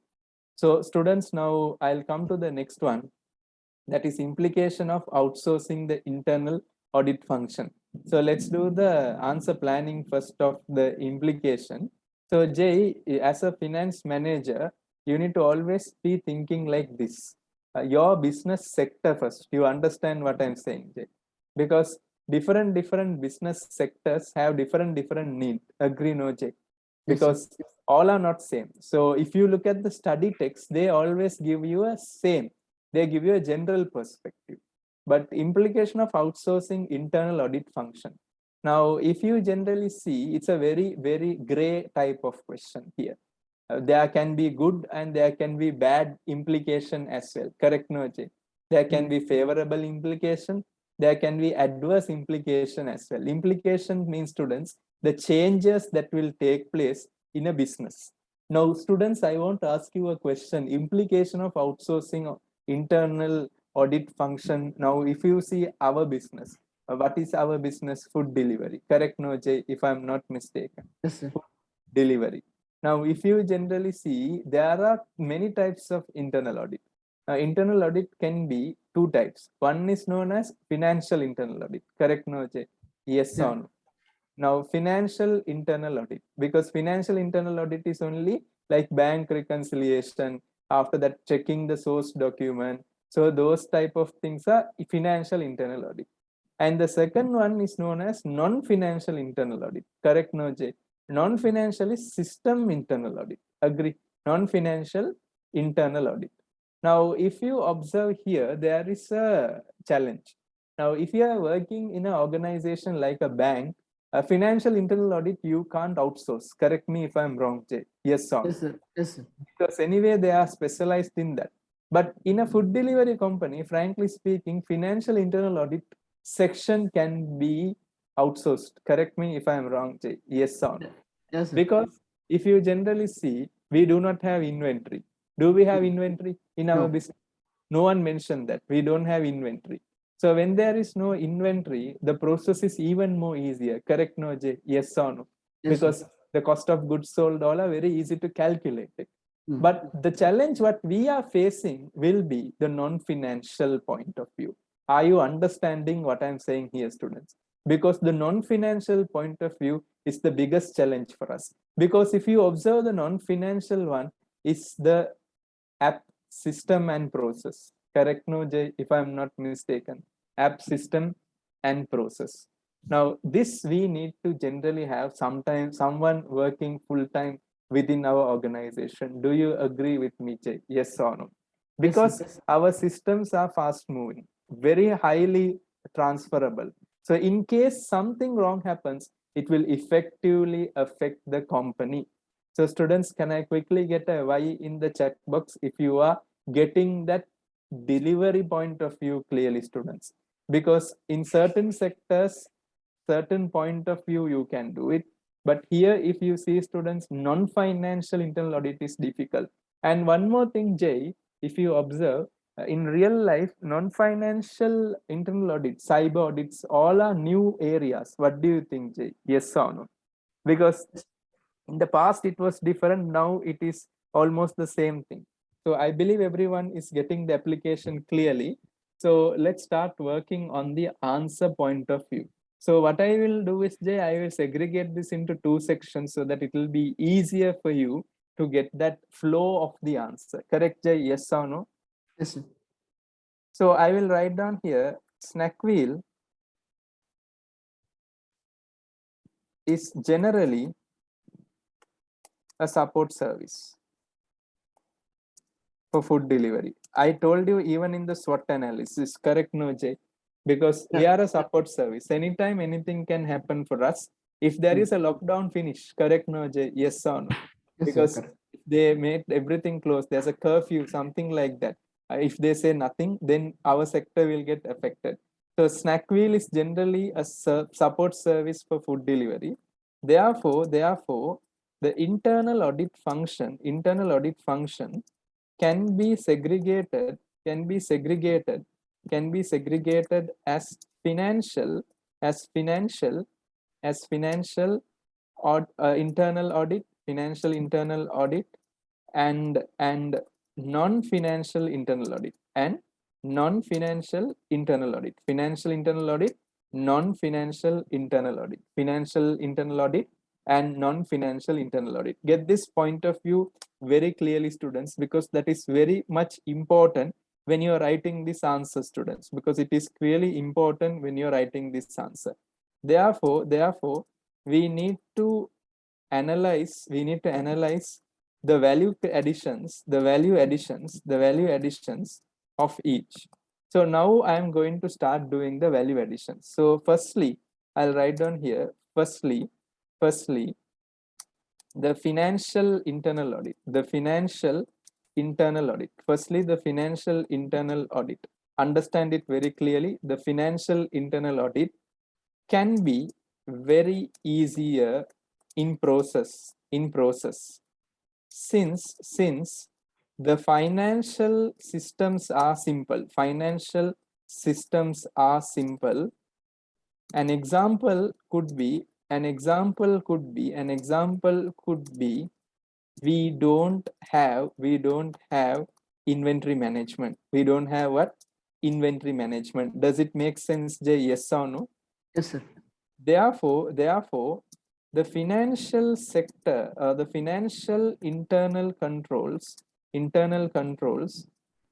So students, now I'll come to the next one. That is implication of outsourcing the internal audit function. So let's do the answer planning first of the implication. So Jay, as a finance manager, you need to always be thinking like this. Your business sector first. You understand what I'm saying, Jay? Because different business sectors have different need. Agree, no, Jay? Because all are not same. So if you look at the study text, they always give you a same. They give you a general perspective. But implication of outsourcing internal audit function. Now, if you generally see, it's a very gray type of question here. There can be good and there can be bad implication as well. Correct, no, Jay? There can be favorable implication. There can be adverse implication as well. Implication means, students, the changes that will take place in a business. Now, students, I want to ask you a question. Implication of outsourcing internal audit function. Now, if you see our business, what is our business? Food delivery. Correct, no, Jay, if I'm not mistaken. Yes, sir. Food delivery. Now, if you generally see, there are many types of internal audit. Internal audit can be two types. One is known as financial internal audit. Correct, no, Jay? Yes or no? Now, financial internal audit, because financial internal audit is only like bank reconciliation, after that checking the source document. So those type of things are financial internal audit. And the second one is known as non-financial internal audit. Correct, no, Jay? Non-financial is system internal audit. Agree? Non-financial internal audit. Now, if you observe here, there is a challenge. Now, if you are working in an organization like a bank, a financial internal audit, you can't outsource. Correct me if I'm wrong, Jay. Yes, or no? Yes, sir. Yes, sir. Because anyway, they are specialized in that. But in a food delivery company, frankly speaking, financial internal audit section can be outsourced. Correct me if I'm wrong, Jay. Yes or no? Yes, sir. Because if you generally see, we do not have inventory. Do we have inventory in our No. business? No one mentioned that. We don't have inventory. So when there is no inventory, the process is even more easier. Correct, no, Jay? Yes or no? Yes, sir. Because the cost of goods sold all are very easy to calculate it. But the challenge what we are facing will be the non-financial point of view. Are you understanding what I'm saying here, students? Because the non-financial point of view is the biggest challenge for us. Because if you observe the non-financial one, is the app system and process. Correct, no, Jay, if I'm not mistaken. App system and process. Now, this we need to generally have someone working full-time within our organization. Do you agree with me, Jay? Yes or no? Because our systems are fast moving, very highly transferable. So in case something wrong happens, it will effectively affect the company. So students, can I quickly get a Y in the chat box if you are getting that delivery point of view clearly, students? Because in certain sectors, certain point of view, you can do it. But here, if you see, students, non-financial internal audit is difficult. And one more thing, Jay, if you observe, in real life, non-financial internal audits, cyber audits, all are new areas. What do you think, Jay? Yes or no? Because in the past, it was different. Now it is almost the same thing. So I believe everyone is getting the application clearly. So let's start working on the answer point of view. So what I will do is, Jay, I will segregate this into two sections so that it will be easier for you to get that flow of the answer. Correct, Jay? Yes or no? Yes, sir. So I will write down here, Snak wheel is generally a support service for food delivery. I told you even in the SWOT analysis, correct, no, Jay? Because we Yeah. are a support service. Anytime anything can happen for us. If there is a lockdown finish, correct, no, Jay? Yes or no? Yes, sir, Because correct. if they made everything closed, there's a curfew, something like that. If they say nothing, then our sector will get affected. So Snack Wheel is generally a support service for food delivery. Therefore, the internal audit function can be segregated, as financial, as financial, as financial or internal audit, financial internal audit, and non-financial internal audit, and non-financial internal audit, financial internal audit, non-financial internal audit, financial internal audit, and non-financial internal audit. Get this point of view very clearly, students, because that is very much important when you are writing this answer, students, because it is clearly important when you are writing this answer. Therefore, we need to analyze the value additions of each. So now I am going to start doing the value additions. So firstly, I'll write down here, firstly the financial internal audit, firstly the financial internal audit. Understand it very clearly. The financial internal audit can be very easier in process since the financial systems are simple. An example could be we don't have inventory management. We don't have what? Inventory management. Does it make sense, Jay? Yes or no? Yes, sir. Therefore, the financial sector, the financial internal controls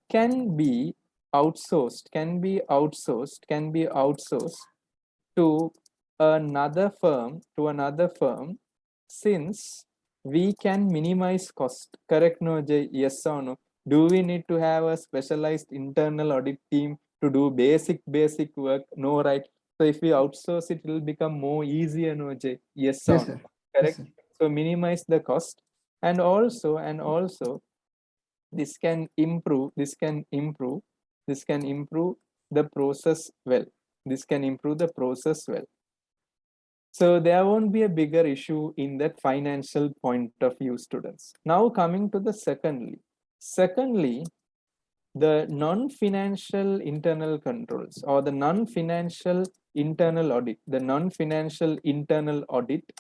can be outsourced to another firm, since we can minimize cost. Correct, no, Jay? Yes or no? Do we need to have a specialized internal audit team to do basic work? No, right? So if we outsource it, it will become more easier, no, Jay? Yes or Yes, no? sir. Correct? Yes, sir. So minimize the cost, and also this can improve the process well. So there won't be a bigger issue in that financial point of view, students. Now coming to the secondly, the non-financial internal controls, or the non-financial internal audit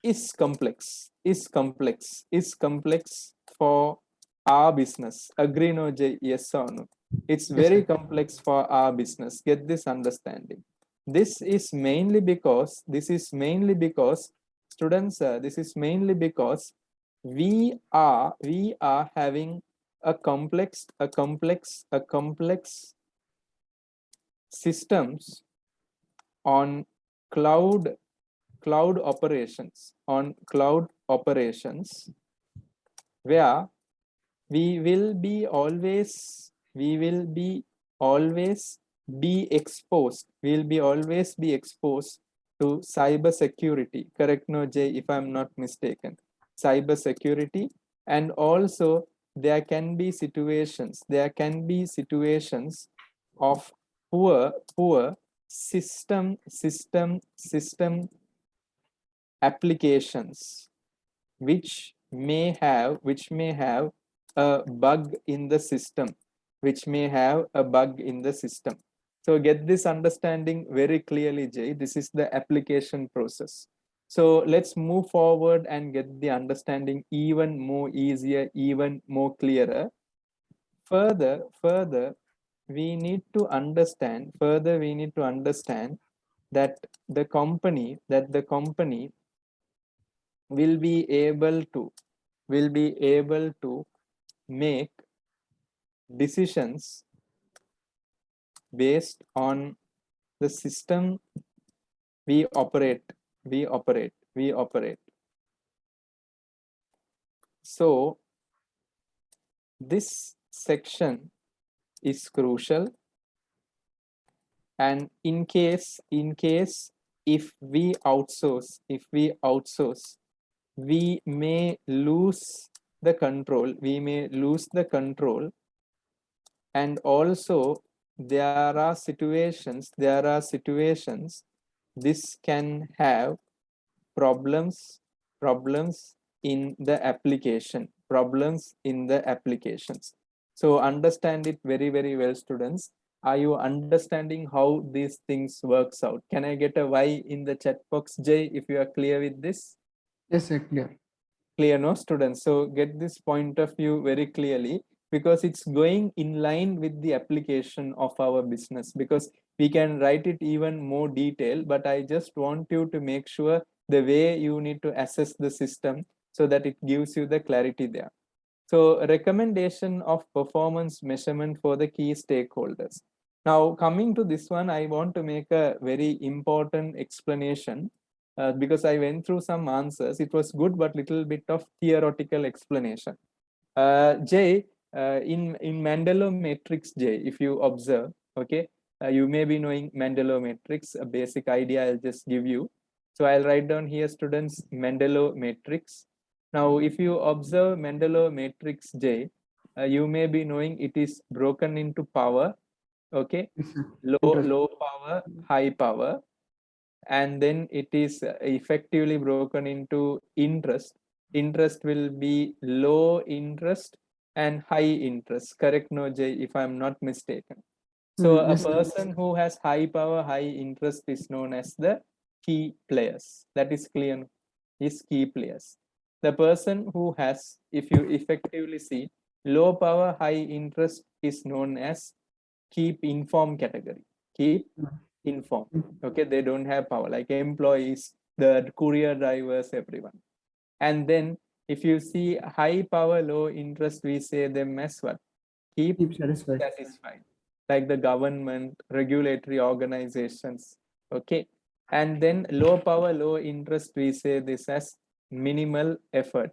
is complex for our business. Agree, no, Jay? Yes or no? It's Yes, very sir. complex for our business. Get this understanding. This is mainly because students, this is mainly because we are having a complex systems on cloud operations, where we will be always be exposed to cyber security. Correct, no, Jay? If I'm not mistaken, cyber security. And also there can be situations of poor system applications, which may have a bug in the system, So get this understanding very clearly, Jay. This is the application process. So let's move forward and get the understanding even more easier, even more clearer. Further, we need to understand that the company will be able to will be able to make decisions based on the system we operate. So this section is crucial, and in case if we outsource, we may lose the control. And also there are situations this can have problems in the applications. So understand it very, very well, students. Are you understanding how these things works out? Can I get a Y in the chat box, Jay, if you are clear with this? Yes, sir, clear. Clear, no, students? So get this point of view very clearly, because it's going in line with the application of our business, because we can write it even more detail, but I just want you to make sure the way you need to assess the system so that it gives you the clarity there. So recommendation of performance measurement for the key stakeholders. Now coming to this one, I want to make a very important explanation because I went through some answers. It was good, but little bit of theoretical explanation. Jay, in Mandela matrix, Jay, if you observe, okay, you may be knowing Mandela matrix. A basic idea I'll just give you. So I'll write down here, students, Mandela matrix. Now, if you observe Mandela matrix, J, you may be knowing it is broken into power, okay, Yes, sir. low power, high power, and then it is effectively broken into interest. Interest will be low interest and high interest. Correct, no, Jay, if I'm not mistaken. So a Yes, sir. person who has high power, high interest is known as the key players. That is clear, is key players. The person who has, if you effectively see, low power, high interest is known as keep informed category. Keep informed. Okay, they don't have power, like employees, the courier drivers, everyone. And then if you see high power, low interest, we say them as what? Keep satisfied. Like the government, regulatory organizations. Okay. And then low power, low interest, we say this as minimal effort.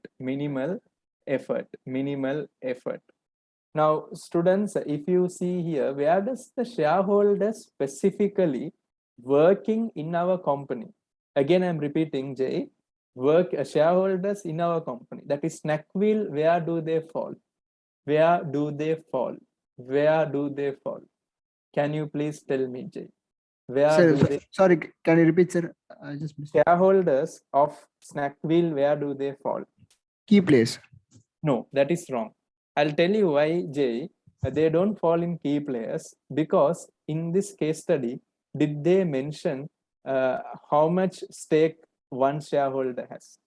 Now, students, if you see here, where does the shareholder specifically working in our company? Again, I'm repeating, Jay, shareholders in our company. That is Snackville, where do they fall? Can you please tell me, Jay? Sorry, can you repeat, sir? I just missed. Shareholders of Snackville, where do they fall? Key place. No, that is wrong. I'll tell you why, Jay. They don't fall in key players, because in this case study, did they mention how much stake one shareholder has?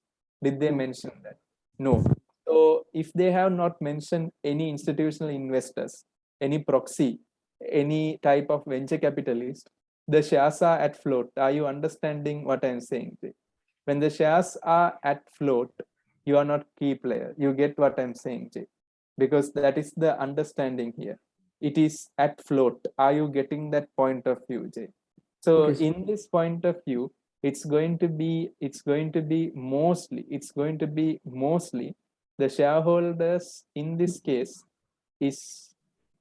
Did they mention that? No. So if they have not mentioned any institutional investors, any proxy, any type of venture capitalist, the shares are at float. Are you understanding what I'm saying, Jay? When the shares are at float, you are not key player. You get what I'm saying, Jay? Because that is the understanding here. It is at float. Are you getting that point of view, Jay? So Okay, sir. in this point of view, it's going to be mostly the shareholders in this case is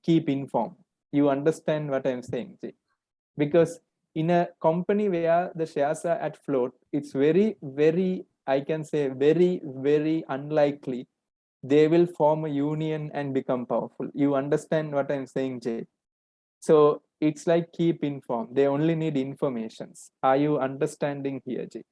keep informed. You understand what I'm saying, Jay? Because in a company where the shares are at float, it's very, very, I can say very, very unlikely they will form a union and become powerful. You understand what I'm saying, Jay? So it's like keep informed. They only need informations. Are you understanding here, Jay?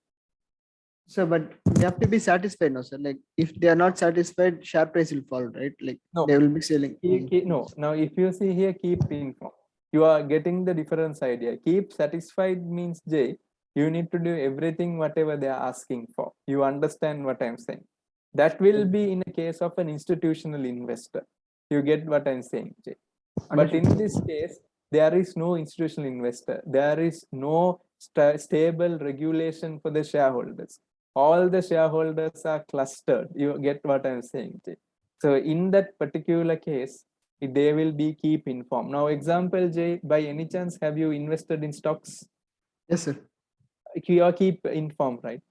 So, but they have to be satisfied now, sir. Like, if they are not satisfied, share price will fall, right? Like, No. they will be selling. No. Now, if you see here, keep informed. You are getting the difference idea. Keep satisfied means, Jay, you need to do everything whatever they are asking for. You understand what I'm saying? That will be in a case of an institutional investor. You get what I'm saying, Jay? But in this case, there is no institutional investor. There is no stable regulation for the shareholders. all the shareholders are clustered. You get what I'm saying, Jay? So in that particular case, they will be keep informed. Now, example, Jay, by any chance, have you invested in stocks? Yes, sir. You are keep informed, right?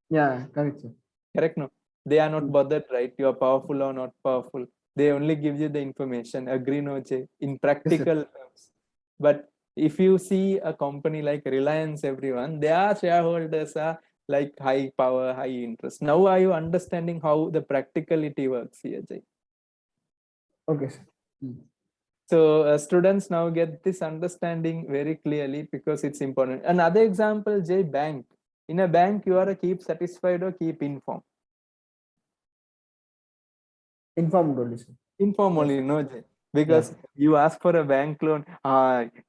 Yeah, correct, sir. Correct? No, they are not Mm. bothered, right? You are powerful or not powerful. They only give you the information. Agree, no, Jay? In practical terms. But if you see a company like Reliance, everyone, their shareholders are like high power, high interest. Now, are you understanding how the practicality works here, Jay? Okay, sir. Mm. So students now get this understanding very clearly because it's important. Another example, Jay, bank. In a bank, you are a keep satisfied or keep informed. Informed only, sir. Inform only, Yes. no, Jay. Because you ask for a bank loan,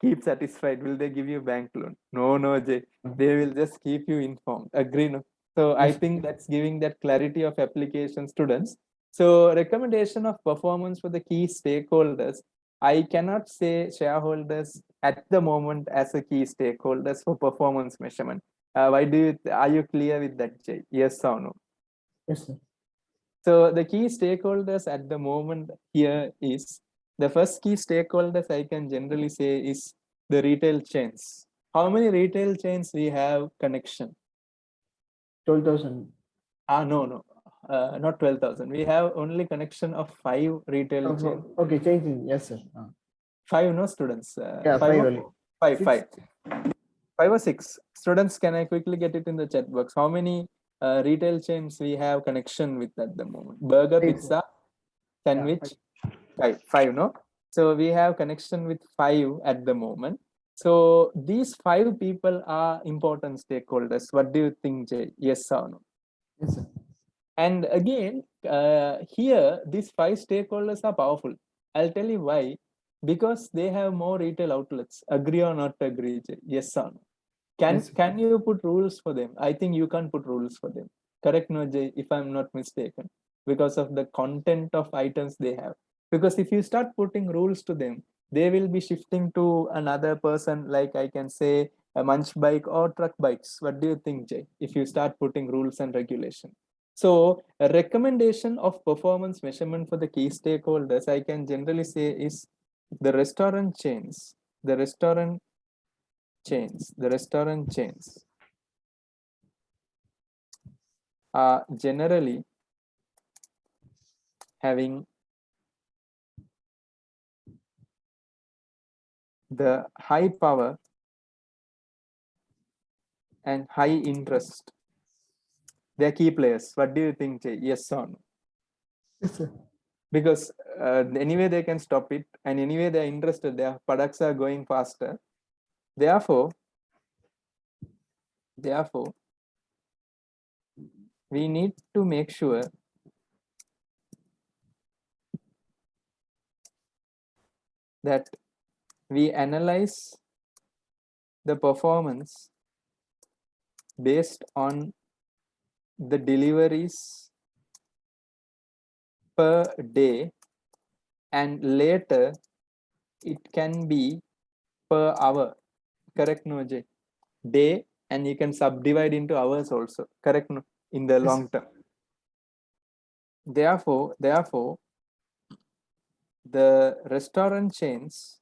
keep satisfied. Will they give you bank loan? No, Jay. They will just keep you informed. Agree, no? So I Yes. think that's giving that clarity of application students. So recommendation of performance for the key stakeholders. I cannot say shareholders at the moment as a key stakeholders for performance measurement. Why do you, are you clear with that, Jay? Yes or no? Yes, sir. So the key stakeholders at the moment here is the first key stakeholders I can generally say is the retail chains. How many retail chains we have connection? 12,000. No, not 12,000. We have only connection of 5 retail chains. Okay, changing. Yes, sir. 5, no, students. Yeah, 5 only. 5, 6. 5 or 6. Students, can I quickly get it in the chat box? How many retail chains we have connection with at the moment? Burger, Five, pizza, sandwich. 5, no? So we have connection with 5 at the moment. So these 5 people are important stakeholders. What do you think, Jay? Yes or no? Yes, sir. And again, here, these 5 stakeholders are powerful. I'll tell you why. Because they have more retail outlets. Agree or not agree, Jay? Yes or no? Yes, sir. Can you put rules for them? I think you can't put rules for them. Correct, no, Jay, if I'm not mistaken, because of the content of items they have. Because if you start putting rules to them, they will be shifting to another person, like I can say a munch bike or truck bikes. What do you think, Jay, if you start putting rules and regulation? So a recommendation of performance measurement for the key stakeholders, I can generally say is the restaurant chains, the restaurant chains are generally having the high power and high interest. They're key players. What do you think, Jay? Yes or no? Yes, sir. Because anyway they can stop it, and anyway they're interested. Their products are going faster. Therefore, we need to make sure that we analyze the performance based on the deliveries per day, and later it can be per hour. Correct, no, Jay? Day, and you can subdivide into hours also. Correct, no? In the long term. Therefore, the restaurant chains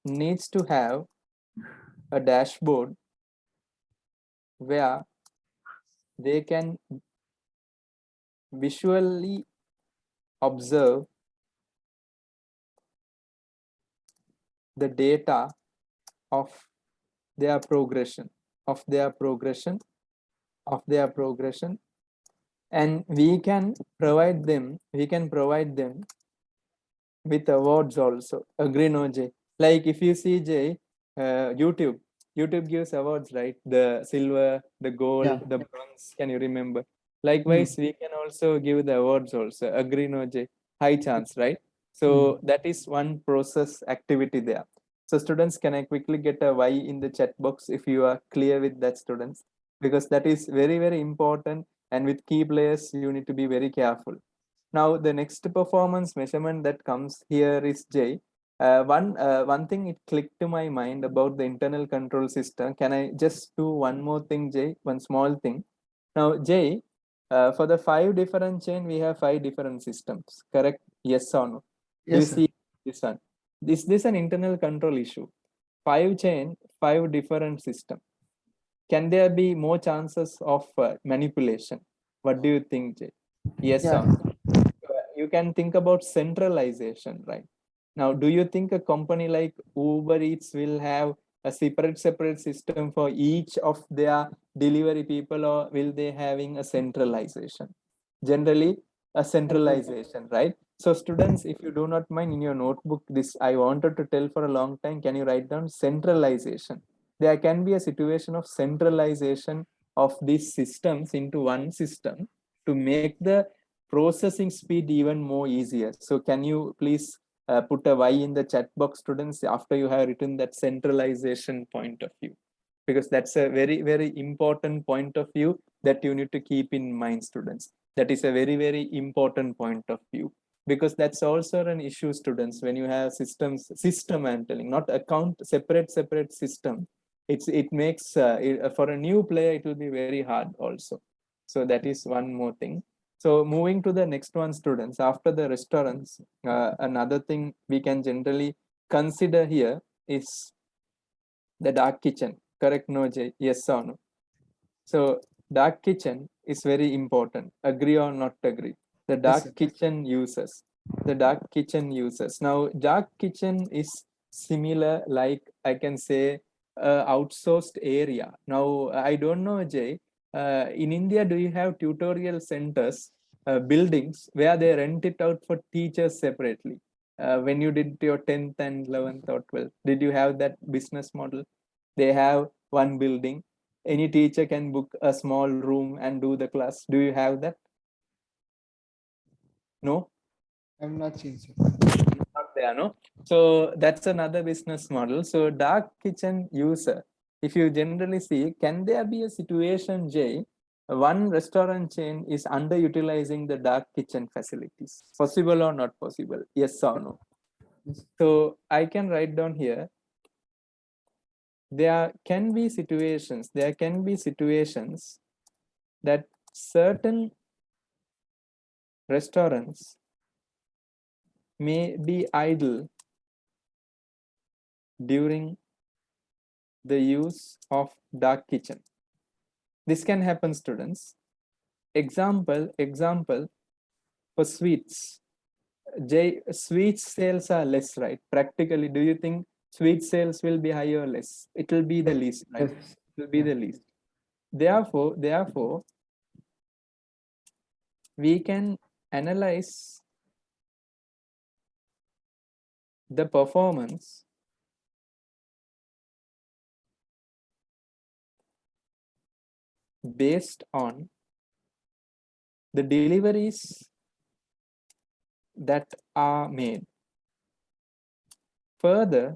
needs to have a dashboard where they can visually observe the data of their progression, and we can provide them with awards also. Agree, no, Jay? Like if you see, Jay, YouTube gives awards, right? The silver, the gold, the bronze. Can you remember? Likewise, we can also give the awards also. Agree, no, Jay? High chance, right? So that is one process activity there. So students, can I quickly get a Y in the chat box if you are clear with that, students? Because that is very, very important. And with key players, you need to be very careful. Now, the next performance measurement that comes here is J. One thing it clicked to my mind about the internal control system. Can I just do one more thing, Jay? One small thing. Now, Jay, for the 5 different chain, we have 5 different systems. Correct? Yes or no? Do you Yes, sir. see this one? This an internal control issue. 5 chain, 5 different system. Can there be more chances of manipulation? What do you think, Jay? Yes Yeah. or no? You can think about centralization, right? Now, do you think a company like Uber Eats will have a separate system for each of their delivery people, or will they having a centralization? Generally, a centralization, right? So students, if you do not mind, in your notebook, this I wanted to tell for a long time, can you write down centralization? There can be a situation of centralization of these systems into one system to make the processing speed even more easier. So can you please put a Y in the chat box, students, after you have written that centralization point of view? Because that's a very important point of view that you need to keep in mind, students. That is a very important point of view, because that's also an issue, students, when you have system I'm telling, not account, separate system. It makes for a new player it will be very hard also. So that is one more thing. So moving to the next one, students, after the restaurants, another thing we can generally consider here is the dark kitchen. Correct, no, Jay? Yes or no? So dark kitchen is very important. Agree or not agree? The Yes, dark sir. kitchen users. The dark kitchen users. Now, dark kitchen is similar, like I can say, outsourced area. Now, I don't know, Jay. In India, do you have tutorial centers, buildings where they rent it out for teachers separately? When you did your 10th and 11th or 12th, did you have that business model? They have one building, any teacher can book a small room and do the class. Do you have that? No, I'm not seen, sir. not there, no. So that's another business model. So dark kitchen user, if you generally see, can there be a situation, Jay, one restaurant chain is underutilizing the dark kitchen facilities? Possible or not possible? Yes or no? Yes. So I can write down here, there can be situations that certain restaurants may be idle during the use of dark kitchen. This can happen, students. Example for sweets. Sweets sales are less, right? Practically, do you think sweet sales will be higher or less? It will be the least, right? Yes. It will be the least. Therefore, we can analyze the performance based on the deliveries that are made. Further,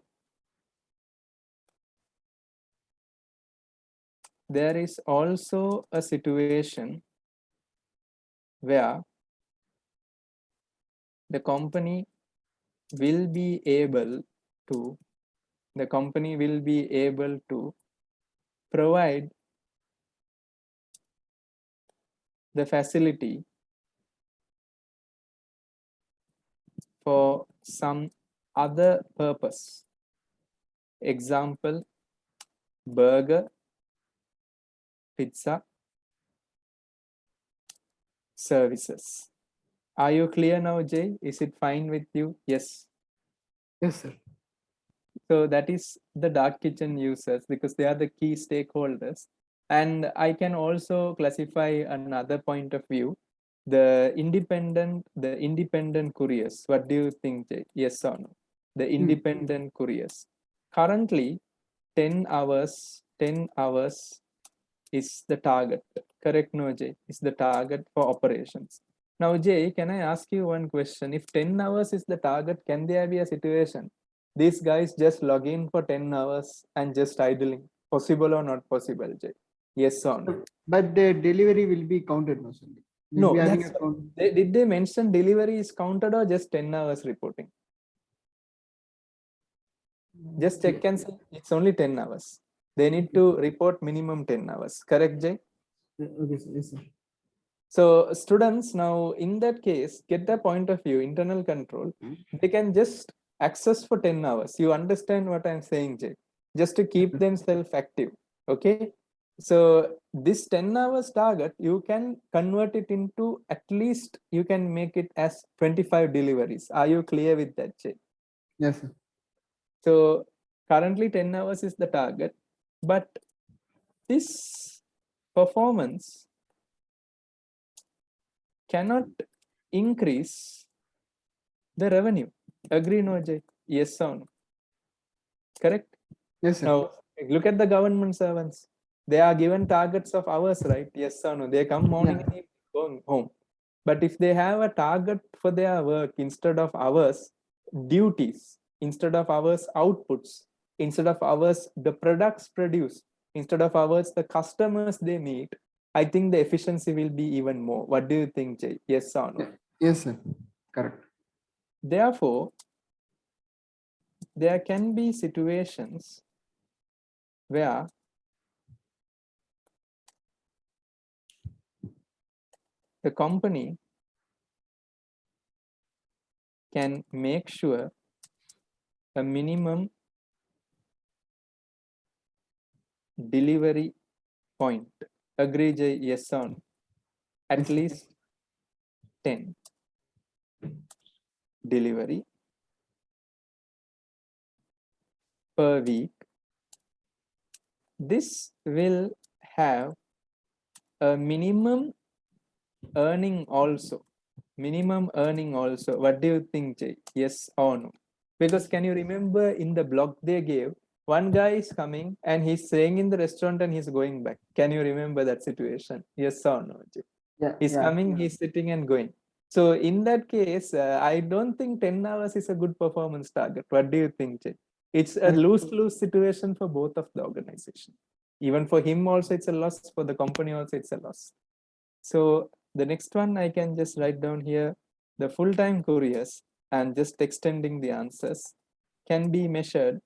there is also a situation where the company will be able to provide the facility for some other purpose. Example, burger, pizza, services. Are you clear now, Jay? Is it fine with you? Yes. Yes, sir. So that is the dark kitchen users, because they are the key stakeholders. And I can also classify another point of view, the independent couriers. What do you think, Jay? Yes or no? The independent couriers. Currently, 10 hours is the target. Correct, no, Jay? Is the target for operations. Now, Jay, can I ask you one question? If 10 hours is the target, can there be a situation these guys just log in for 10 hours and just idling? Possible or not possible, Jay? Yes or no? But the delivery will be counted, no, sir. We'll be No, having that's a count. did they mention delivery is counted or just 10 hours reporting? Just check and see. It's only 10 hours. They need to report minimum 10 hours. Correct, Jay? Okay, sir. Yes, sir. So students now in that case get the point of view, internal control. They can just access for 10 hours. You understand what I'm saying, Jay? Just to keep themselves active. Okay. So this 10 hours target, you can convert it into at least you can make it as 25 deliveries. Are you clear with that, Jay? Yes, sir. So currently 10 hours is the target, but this performance cannot increase the revenue. Agree, no, Jay? Yes or no? Correct? Yes, sir. Now, look at the government servants. They are given targets of hours, right? Yes or no? They come morning and evening, going home. But if they have a target for their work instead of hours, duties, instead of hours, outputs, instead of hours, the products produced, instead of hours, the customers they meet, I think the efficiency will be even more. What do you think, Jay? Yes or no? Yes, sir. Correct. Therefore, there can be situations where the company can make sure a minimum delivery point. Agree, Jay? Yes or no? At least 10 delivery per week. This will have a minimum earning also. Minimum earning also. What do you think, Jay? Yes or no? Because can you remember in the blog they gave, one guy is coming and he's staying in the restaurant and he's going back. Can you remember that situation? Yes or no, Jay? Yeah. He's coming, he's sitting and going. So in that case, I don't think 10 hours is a good performance target. What do you think, Jay? It's a lose-lose situation for both of the organization. Even for him also, it's a loss. For the company also, it's a loss. So the next one I can just write down here, the full-time couriers and just extending the answers can be measured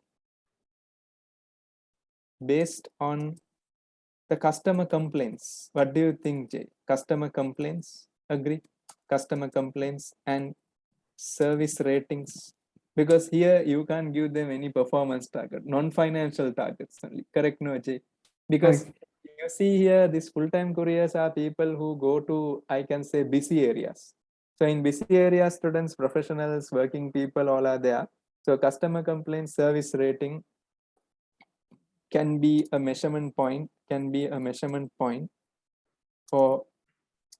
based on the customer complaints. What do you think, Jay? Customer complaints, agree? Customer complaints and service ratings. Because here you can't give them any performance target, non-financial targets only. Correct, no, Jay? Because you see here, these full-time couriers are people who go to, I can say, busy areas. So in busy areas, students, professionals, working people, all are there. So customer complaints, service rating can be a measurement point, for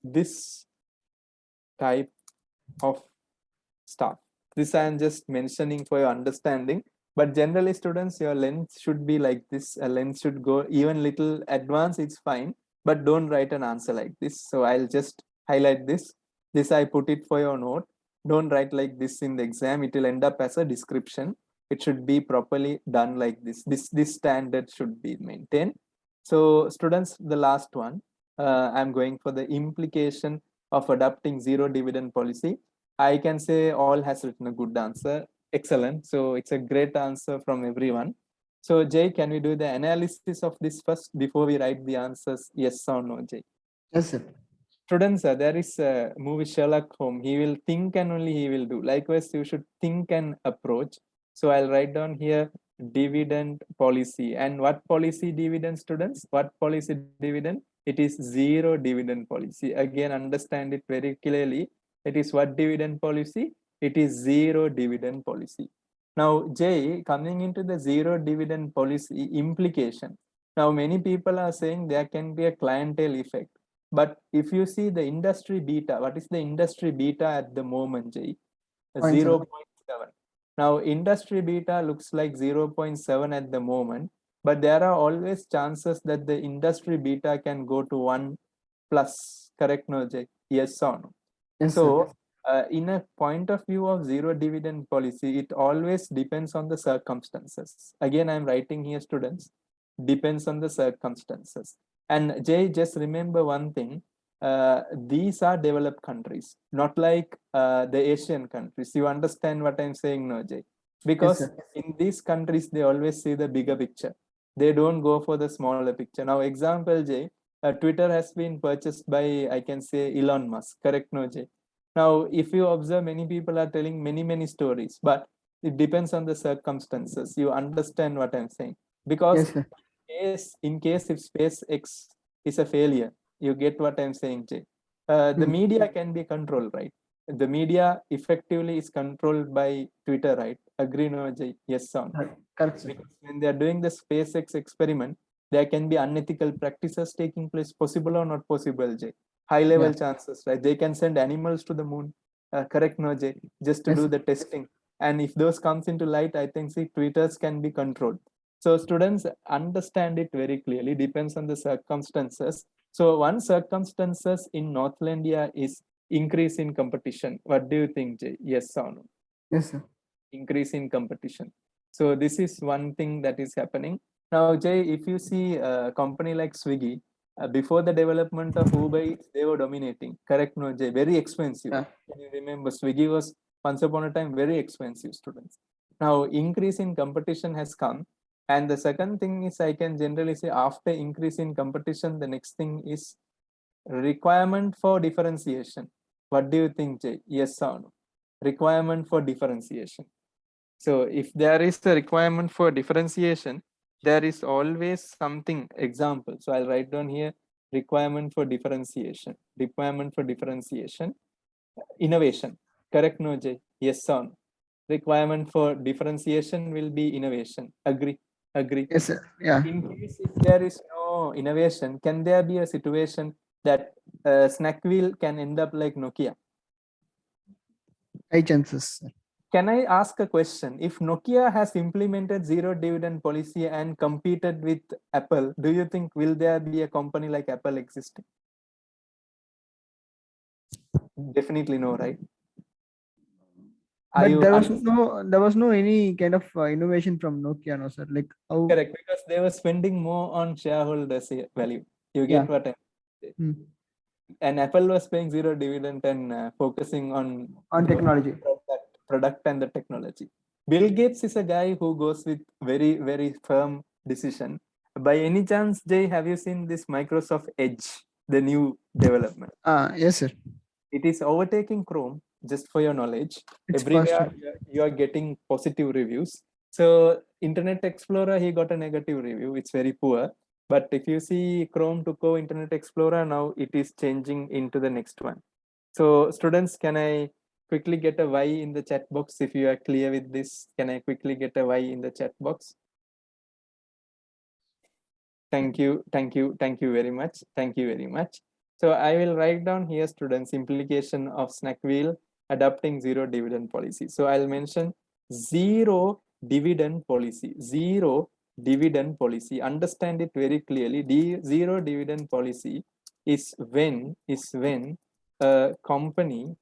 this type of stuff. This I am just mentioning for your understanding. But generally, students, your length should be like this. A length should go even little advanced, it's fine. But don't write an answer like this. So I'll just highlight this. This I put it for your note. Don't write like this in the exam. It will end up as a description. It should be properly done like this. This standard should be maintained. So students, the last one, I'm going for the implication of adopting zero dividend policy. I can say all has written a good answer. Excellent. So it's a great answer from everyone. So Jay, can we do the analysis of this first before we write the answers? Yes or no, Jay? Yes, sir. Students, there is a movie Sherlock Holmes. He will think and only he will do. Likewise, you should think and approach. So I'll write down here dividend policy. And what policy dividend, students? What policy dividend? It is zero dividend policy. Again, understand it very clearly. It is what dividend policy? It is zero dividend policy. Now, Jay, coming into the zero dividend policy implication. Now, many people are saying there can be a clientele effect. But if you see the industry beta, what is the industry beta at the moment, Jay? 0.7. Now, industry beta looks like 0.7 at the moment, but there are always chances that the industry beta can go to 1 plus. Correct, no, Jay? Yes or no? Yes, So, in a point of view of zero dividend policy, it always depends on the circumstances. Again, I'm writing here, students, depends on the circumstances. And Jay, just remember one thing, these are developed countries, not like the Asian countries. You understand what I'm saying, no, Jay? because sir. in these countries they always see the bigger picture. They don't go for the smaller picture. Now, example, Jay, Twitter has been purchased by, I can say, Elon Musk. Correct, no, Jay? Now, if you observe, many people are telling many stories, but it depends on the circumstances. You understand what I'm saying? Because Yes, sir. in case if SpaceX is a failure, you get what I'm saying, Jay. The media can be controlled, right? The media effectively is controlled by Twitter, right? Agree, no, Jay? Yes, or no? Right. Correct, sir. Because when they are doing the SpaceX experiment, there can be unethical practices taking place, possible or not possible, Jay. High level chances, right? They can send animals to the moon, correct, no, Jay, just to Yes, do sir. the testing. And if those comes into light, I think see Twitters can be controlled. So students understand it very clearly, depends on the circumstances. So one circumstances in North India is increase in competition. What do you think, Jay? Yes or no? Yes, sir. Increase in competition. So this is one thing that is happening. Now, Jay, if you see a company like Swiggy, before the development of Uber Eats, they were dominating. Correct, no, Jay? Very expensive. Yeah. Can you remember Swiggy was once upon a time very expensive, students. Now, increase in competition has come. And the second thing is I can generally say after increase in competition, the next thing is requirement for differentiation. What do you think, Jay? Yes or no? Requirement for differentiation. So if there is a requirement for differentiation, there is always something example. So I'll write down here requirement for differentiation, innovation. Correct, no, Jay? Yes or no? Requirement for differentiation will be innovation. Agree? Yes, sir. Yeah. In case if there is no innovation, can there be a situation that snack wheel can end up like Nokia? High chances, sir. Can I ask a question? If Nokia has implemented zero dividend policy and competed with Apple, do you think will there be a company like Apple existing? Definitely no, right? Are But you there was no any kind of innovation from Nokia, no, sir. Like how? correct? Because they were spending more on shareholders value. You get Yeah. what I'm saying? Hmm. And Apple was paying zero dividend and focusing on technology. product and the technology. Bill Gates is a guy who goes with very firm decision. By any chance, Jay, have you seen this Microsoft Edge, the new development? Yes, sir. It is overtaking Chrome, just for your knowledge. It's Everywhere faster. you are getting positive reviews. So Internet Explorer, he got a negative review. It's very poor. But if you see Chrome to go Internet Explorer, now it is changing into the next one. So students, can I quickly get a Y in the chat box if you are clear with this? Can I quickly get a Y in the chat box? Thank you very much. Thank you very much. So I will write down here, students, implication of snack wheel adopting zero dividend policy. So I'll mention zero dividend policy. Zero dividend policy. Understand it very clearly. Zero dividend policy is when a company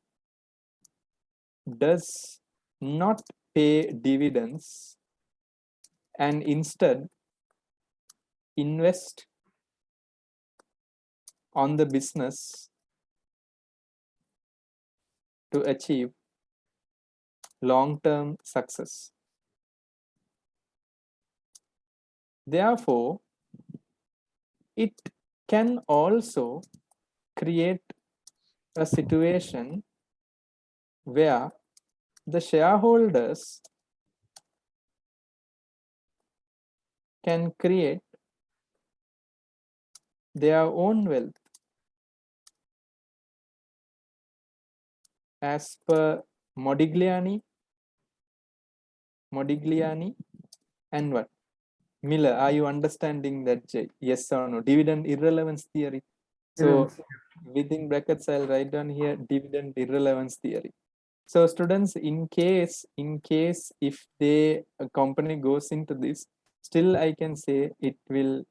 does not pay dividends and instead invest on the business to achieve long-term success. Therefore, it can also create a situation where the shareholders can create their own wealth as per Modigliani and what? Miller. Are you understanding that, Jay? Yes or no? Dividend irrelevance theory. So within brackets, I'll write down here dividend irrelevance theory. So students, in case if a company goes into this, still I can say it will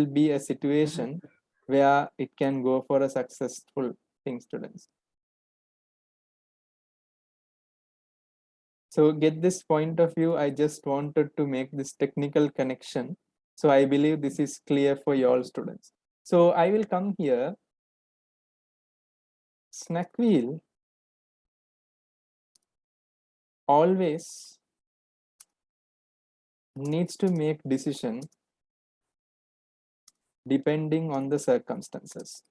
be a situation where it can go for a successful thing, students. So get this point of view. I just wanted to make this technical connection. So I believe this is clear for you all, students. So I will come here. Snack wheel always needs to make decision depending on the circumstances.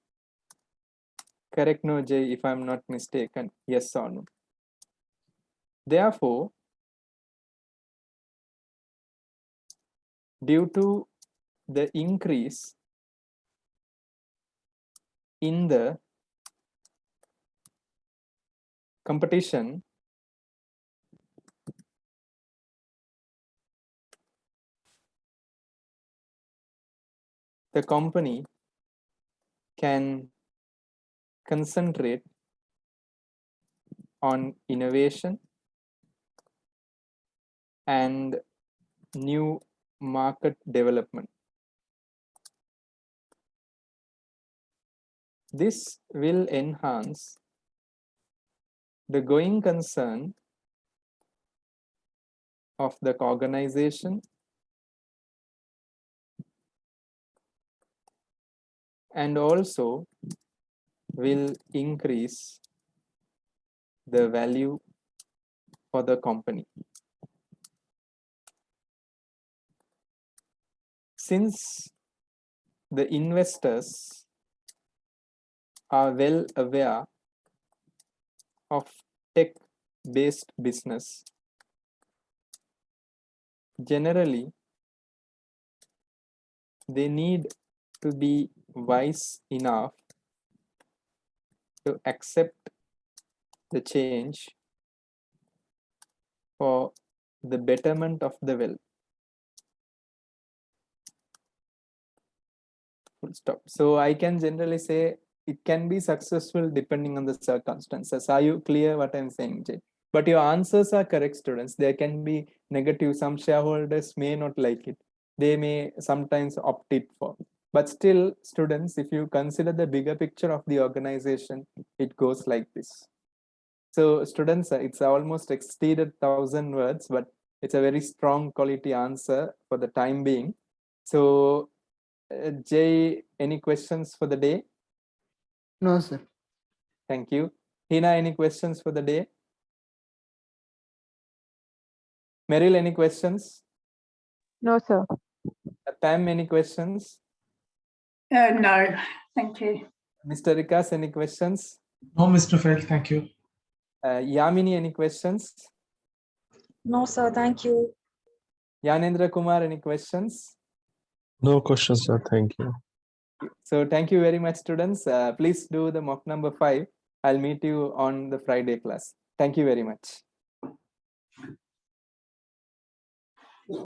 Correct, no, Jay, if I'm not mistaken. Yes or no? Therefore, due to the increase in the competition, the company can concentrate on innovation and new market development. This will enhance the going concern of the organization and also will increase the value for the company. Since the investors are well aware of tech-based business, generally they need to be wise enough to accept the change for the betterment of the well. Full stop. So I can generally say it can be successful depending on the circumstances. Are you clear what I'm saying, Jay? But your answers are correct, students. There can be negative. Some shareholders may not like it. They may sometimes opt it for. But still, students, if you consider the bigger picture of the organization, it goes like this. So students, it's almost exceeded 1,000 words, but it's a very strong quality answer for the time being. So Jay, any questions for the day? No, sir. Thank you. Hina, any questions for the day? Meryl, any questions? No, sir. Pam, any questions? No, thank you. Mr. Rikas, any questions? No, Mr. Feld, thank you. Yamini, any questions? No, sir. Thank you. Yanendra Kumar, any questions? No questions, sir. Thank you. So thank you very much, students. Please do the mock number 5. I'll meet you on the Friday class. Thank you very much.